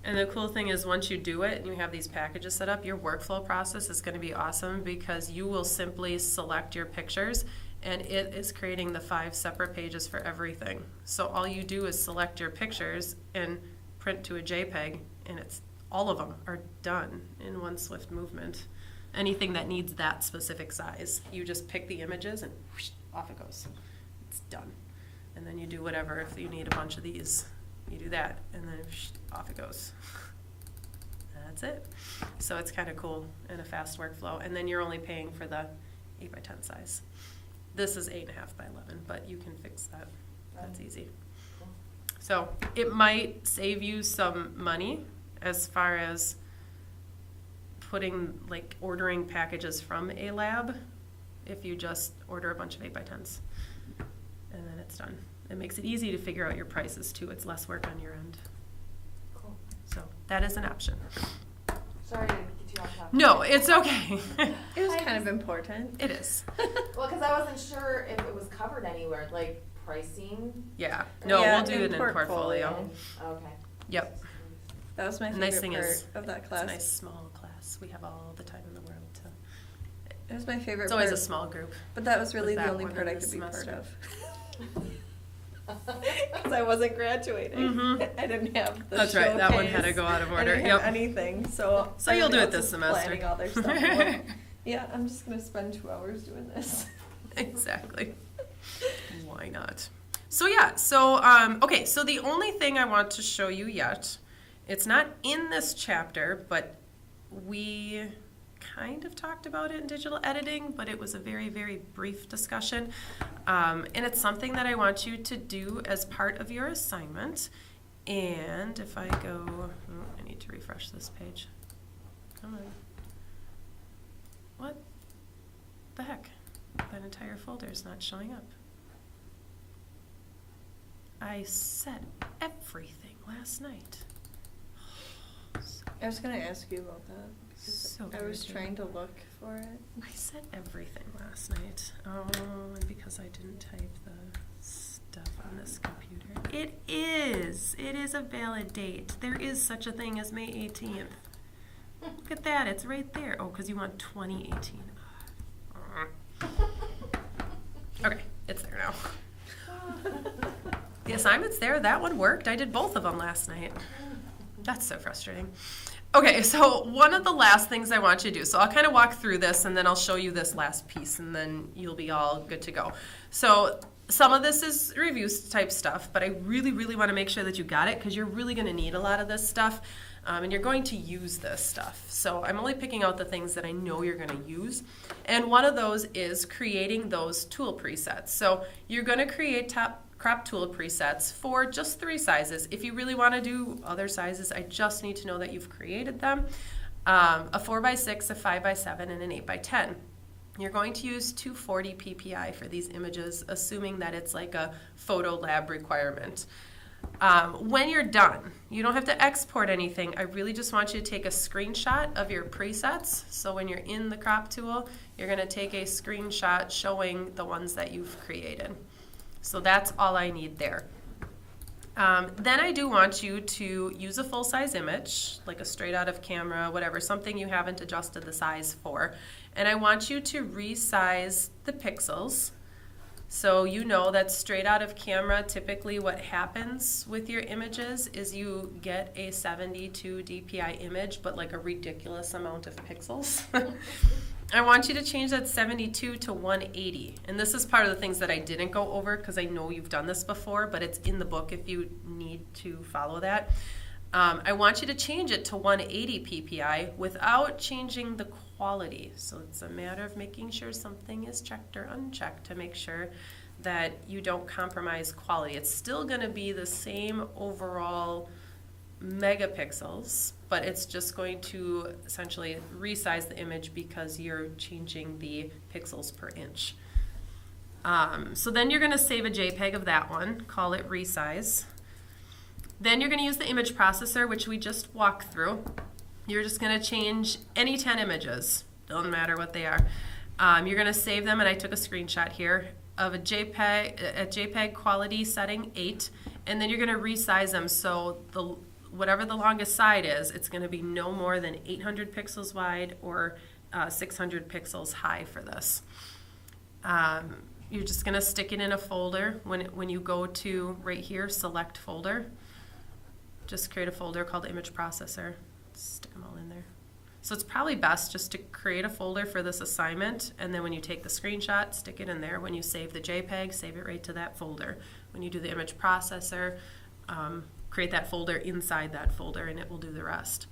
And the cool thing is once you do it and you have these packages set up, your workflow process is going to be awesome because you will simply select your pictures and it is creating the 5 separate pages for everything. So all you do is select your pictures and print to a JPEG, and it's all of them are done in one swift movement. Anything that needs that specific size, you just pick the images and whoosh, off it goes. It's done. And then you do whatever. If you need a bunch of these, you do that, and then whoosh, off it goes. That's it. So it's kind of cool and a fast workflow. And then you're only paying for the 8x10 size. This is 8.5 by 11, but you can fix that. That's easy. So it might save you some money as far as ordering packages from a lab if you just order a bunch of 8x10s. And then it's done. It makes it easy to figure out your prices too. It's less work on your end. Cool. So that is an option. Sorry to get you off topic. No, it's okay. It was kind of important. It is. Well, because I wasn't sure if it was covered anywhere, like pricing. Yeah. No, Yeah, we'll do it in portfolio. Okay. Yep. That was my The favorite nice thing part is, of that it's class. a nice small class. We have all the time in the world to. It was my favorite It's always part, a small group. but that was really with the that only one part in I the could be part semester. of. Because I wasn't graduating. Mhm. I didn't have the That's right, that one had to showcase. go out of I order, didn't have yep. anything, so. So you'll do it everybody this else is semester. Planning all their stuff. I'm like, yeah, I'm just gonna spend 2 hours doing this. Exactly. Why not? So yeah, okay, so the only thing I want to show you yet, it's not in this chapter, but we kind of talked about it in digital editing, but it was a very, very brief discussion. And it's something that I want you to do as part of your assignment. And if I go, oh, I need to refresh this page. Come on. What the heck? That entire folder is not showing up. I set everything last night. I was gonna ask you about that. Because So I was irritating. trying to look for it. I set everything last night. Oh, and because I didn't type the stuff on this computer. It is a valid date. There is such a thing as May 18th. Look at that, it's right there. Oh, because you want 2018. Okay, it's there now. The assignment's there. That one worked. I did both of them last night. That's so frustrating. Okay, so one of the last things I want you to do, so I'll kind of walk through this and then I'll show you this last piece and then you'll be all good to go. So some of this is review type stuff, but I really, really want to make sure that you got it because you're really going to need a lot of this stuff and you're going to use this stuff. So I'm only picking out the things that I know you're going to use. And one of those is creating those tool presets. So you're going to create crop tool presets for just 3 sizes. If you really want to do other sizes, I just need to know that you've created them. A 4x6, a 5x7, and an 8x10. You're going to use 240 ppi for these images, assuming that it's like a photo lab requirement. When you're done, you don't have to export anything. I really just want you to take a screenshot of your presets. So when you're in the crop tool, you're going to take a screenshot showing the ones that you've created. So that's all I need there. Then I do want you to use a full-size image, like a straight out of camera, whatever, something you haven't adjusted the size for. And I want you to resize the pixels. So you know that straight out of camera, typically what happens with your images is you get a 72 dpi image, but like a ridiculous amount of pixels. I want you to change that 72 to 180. And this is part of the things that I didn't go over because I know you've done this before, but it's in the book if you need to follow that. I want you to change it to 180 ppi without changing the quality. So it's a matter of making sure something is checked or unchecked to make sure that you don't compromise quality. It's still going to be the same overall megapixels, but it's just going to essentially resize the image because you're changing the pixels per inch. So then you're going to save a JPEG of that one, call it resize. Then you're going to use the image processor, which we just walked through. You're just going to change any 10 images, doesn't matter what they are. You're going to save them, and I took a screenshot here of a JPEG quality setting 8, and then you're going to resize them so whatever the longest side is, it's going to be no more than 800 pixels wide or 600 pixels high for this. You're just going to stick it in a folder. When you go to right here, select folder, just create a folder called image processor. Stick them all in there. So it's probably best just to create a folder for this assignment, and then when you take the screenshot, stick it in there. When you save the JPEG, save it right to that folder. When you do the image processor, create that folder inside that folder, and it will do the rest.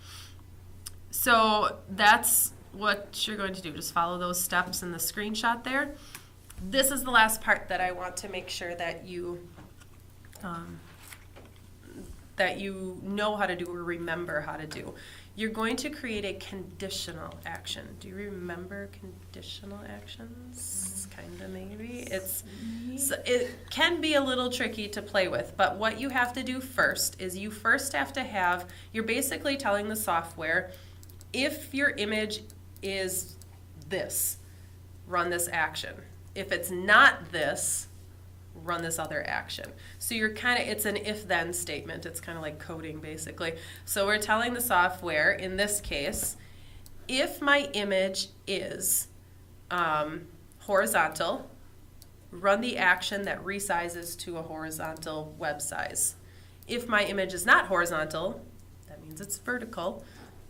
So that's what you're going to do. Just follow those steps in the screenshot there. This is the last part that I want to make sure that you that you know how to do or remember how to do. You're going to create a conditional action. Do you remember conditional actions? Kind of maybe. It can be a little tricky to play with, but what you have to do first is you first have to have, you're basically telling the software, if your image is this, run this action. If it's not this, run this other action. So you're it's an if-then statement. It's kind of like coding, basically. So we're telling the software, in this case, if my image is horizontal, run the action that resizes to a horizontal web size. If my image is not horizontal, that means it's vertical,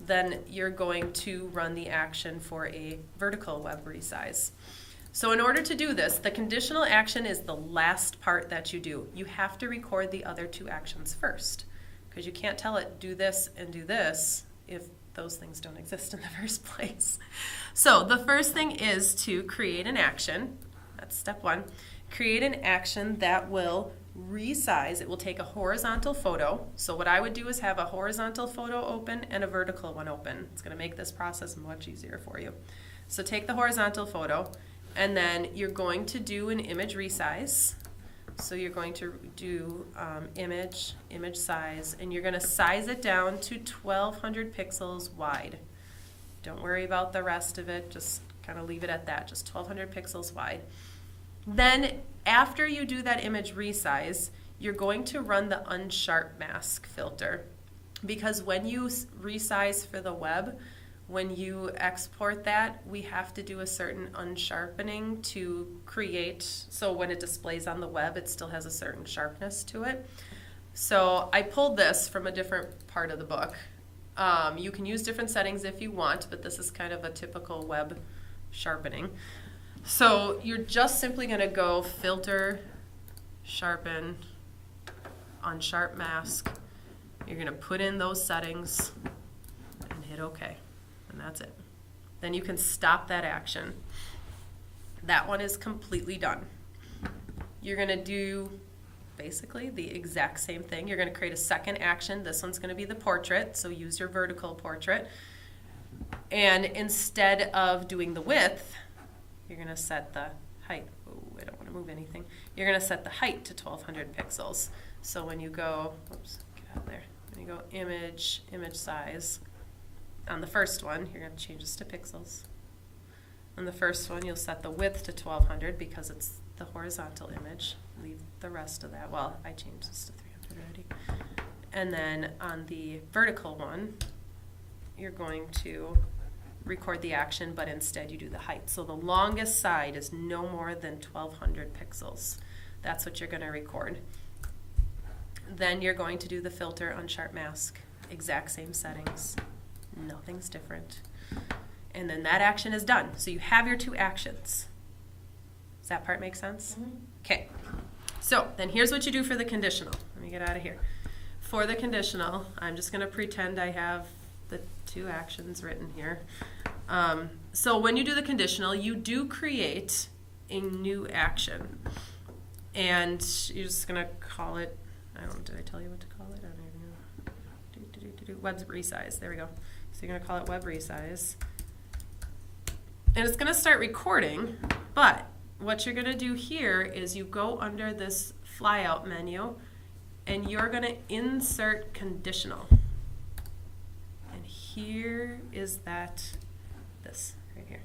then you're going to run the action for a vertical web resize. So in order to do this, the conditional action is the last part that you do. You have to record the other two actions first, because you can't tell it do this and do this if those things don't exist in the first place. So the first thing is to create an action. That's step one. Create an action that will resize. It will take a horizontal photo. So what I would do is have a horizontal photo open and a vertical one open. It's going to make this process much easier for you. So take the horizontal photo, and then you're going to do an image resize. So you're going to do image size, and you're going to size it down to 1200 pixels wide. Don't worry about the rest of it, just kind of leave it at that, just 1200 pixels wide. Then after you do that image resize, you're going to run the unsharp mask filter, because when you resize for the web, when you export that, we have to do a certain unsharpening to create, so when it displays on the web, it still has a certain sharpness to it. So I pulled this from a different part of the book. You can use different settings if you want, but this is kind of a typical web sharpening. So you're just simply going to go filter, sharpen, unsharp mask. You're going to put in those settings and hit OK. And that's it. Then you can stop that action. That one is completely done. You're going to do basically the exact same thing. You're going to create a second action. This one's going to be the portrait, so use your vertical portrait. And instead of doing the width, you're going to set the height. Oh, I don't want to move anything. You're going to set the height to 1200 pixels. So when you go, oops, get out of there. When you go image size, on the first one, you're going to change this to pixels. On the first one, you'll set the width to 1200 because it's the horizontal image. Leave the rest of that. Well, I changed this to 300 already. And then on the vertical one, you're going to record the action, but instead you do the height. So the longest side is no more than 1200 pixels. That's what you're going to record. Then you're going to do the filter unsharp mask. Exact same settings. Nothing's different. And then that action is done. So you have your two actions. Does that part make sense? Okay. So then here's what you do for the conditional. Let me get out of here. For the conditional, I'm just going to pretend I have the two actions written here. So when you do the conditional, you do create a new action. And you're just going to call it, did I tell you what to call it? I don't even know. Web resize. There we go. So you're going to call it web resize. And it's going to start recording, but what you're going to do here is you go under this flyout menu, and you're going to insert conditional. And here is this right here.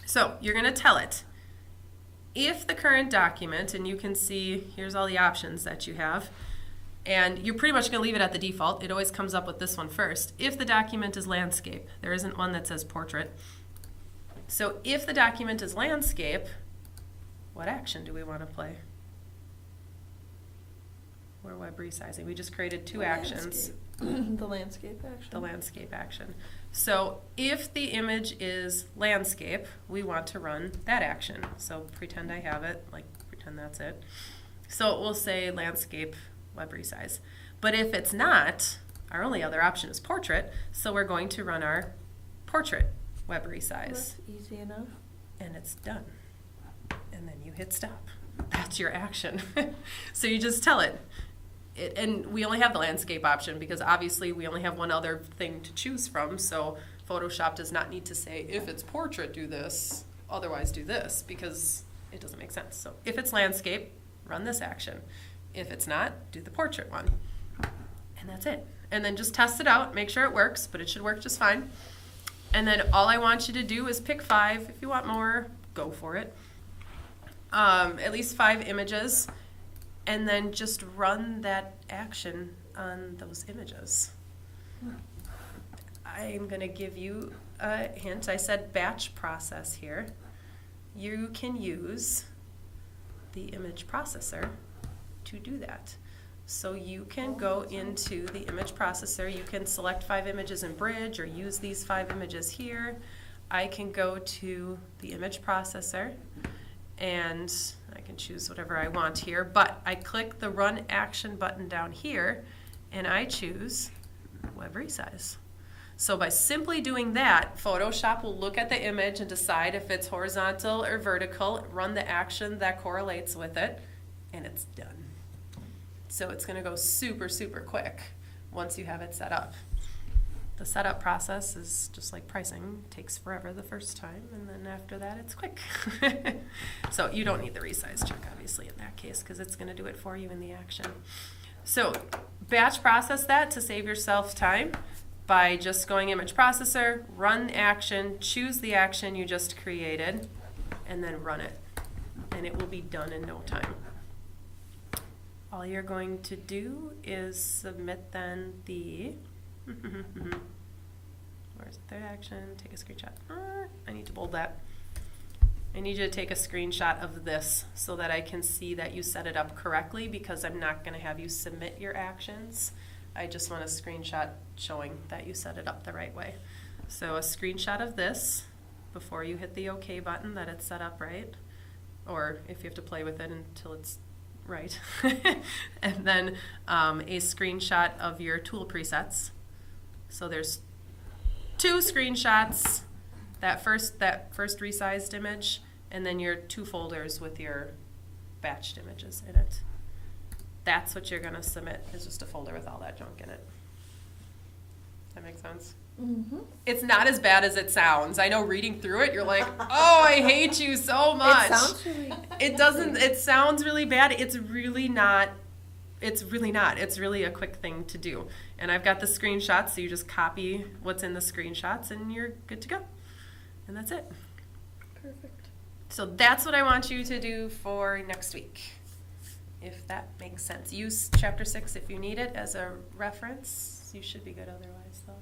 So you're going to tell it, if the current document, and you can see here's all the options that you have, and you're pretty much going to leave it at the default. It always comes up with this one first. If the document is landscape, there isn't one that says portrait. So if the document is landscape, what action do we want to play? We're web resizing. We just created two actions. The landscape action. The landscape action. So if the image is landscape, we want to run that action. So pretend I have it, like pretend that's it. So it will say landscape web resize. But if it's not, our only other option is portrait, so we're going to run our portrait web resize. That's easy enough. And it's done. And then you hit stop. That's your action. So you just tell it, and we only have the landscape option because obviously we only have one other thing to choose from. So Photoshop does not need to say, if it's portrait, do this, otherwise do this, because it doesn't make sense. So if it's landscape, run this action. If it's not, do the portrait one. And that's it. And then just test it out, make sure it works, but it should work just fine. And then all I want you to do is pick 5. If you want more, go for it. At least 5 images, and then just run that action on those images. I'm going to give you a hint. I said batch process here. You can use the image processor to do that. So you can go into the image processor. You can select 5 images in Bridge or use these 5 images here. I can go to the image processor and I can choose whatever I want here, but I click the Run Action button down here and I choose Web Resize. So by simply doing that, Photoshop will look at the image and decide if it's horizontal or vertical, run the action that correlates with it, and it's done. So it's going to go super, super quick once you have it set up. The setup process is just like pricing. It takes forever the first time, and then after that it's quick. So you don't need the resize check, obviously, in that case, because it's going to do it for you in the action. So batch process that to save yourself time by just going image processor, run action, choose the action you just created, and then run it. And it will be done in no time. All you're going to do is submit then the, where's the third action? Take a screenshot. I need to bold that. I need you to take a screenshot of this so that I can see that you set it up correctly, because I'm not going to have you submit your actions. I just want a screenshot showing that you set it up the right way. So a screenshot of this before you hit the OK button, that it's set up right, or if you have to play with it until it's right. And then a screenshot of your tool presets. So there's 2 screenshots, that first resized image, and then your 2 folders with your batched images in it. That's what you're going to submit, is just a folder with all that junk in it. Does that make sense? Mm-hmm. It's not as bad as it sounds. I know reading through it, you're like, oh, I hate you so much. It sounds really. It doesn't, it sounds really bad. It's really not. It's really not. It's really a quick thing to do. And I've got the screenshots, so you just copy what's in the screenshots and you're good to go. And that's it. Perfect. So that's what I want you to do for next week, if that makes sense. Use chapter 6 if you need it as a reference. You should be good otherwise, though.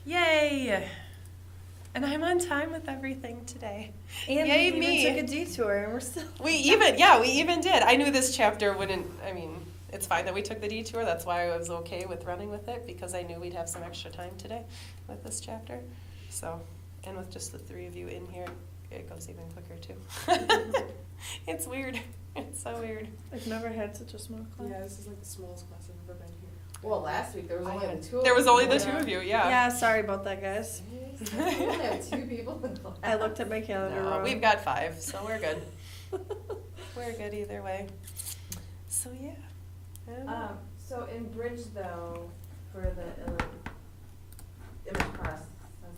Yay! And I'm on time with everything today. And Yay, we me. even took a detour, and we're still. We even did. I knew this chapter wouldn't, I mean, it's fine that we took the detour. That's why I was okay with running with it, because I knew we'd have some extra time today with this chapter. So, and with just the 3 of you in here, it goes even quicker too. It's weird. It's so weird. I've never had such a small class. Yeah, this is like the smallest class I've ever been here. Well, last week there was only 2 of There was us. only the 2 of you, yeah. Yeah, sorry about that, guys. We only have 2 people in class. I looked at my calendar No, wrong. we've got 5, so we're good. We're good either way. So yeah. I don't know. So in Bridge though, for the image processor,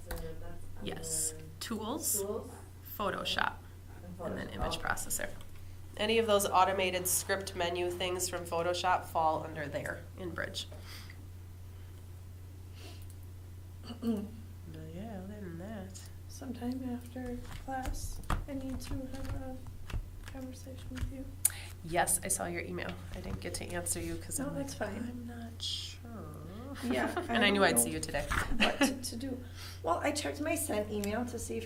that's Yes. under Tools, tools Photoshop, and then Photoshop. image Oh. processor. Any of those automated script menu things from Photoshop fall under there in Bridge. But yeah, other than that. Sometime after class, I need to have a conversation with you. Yes, I saw your email. I didn't get to answer you because No, I'm that's like, fine. I'm not sure. Yeah, And I knew don't I'd know see you today. What to do? Well, I checked my sent email to see if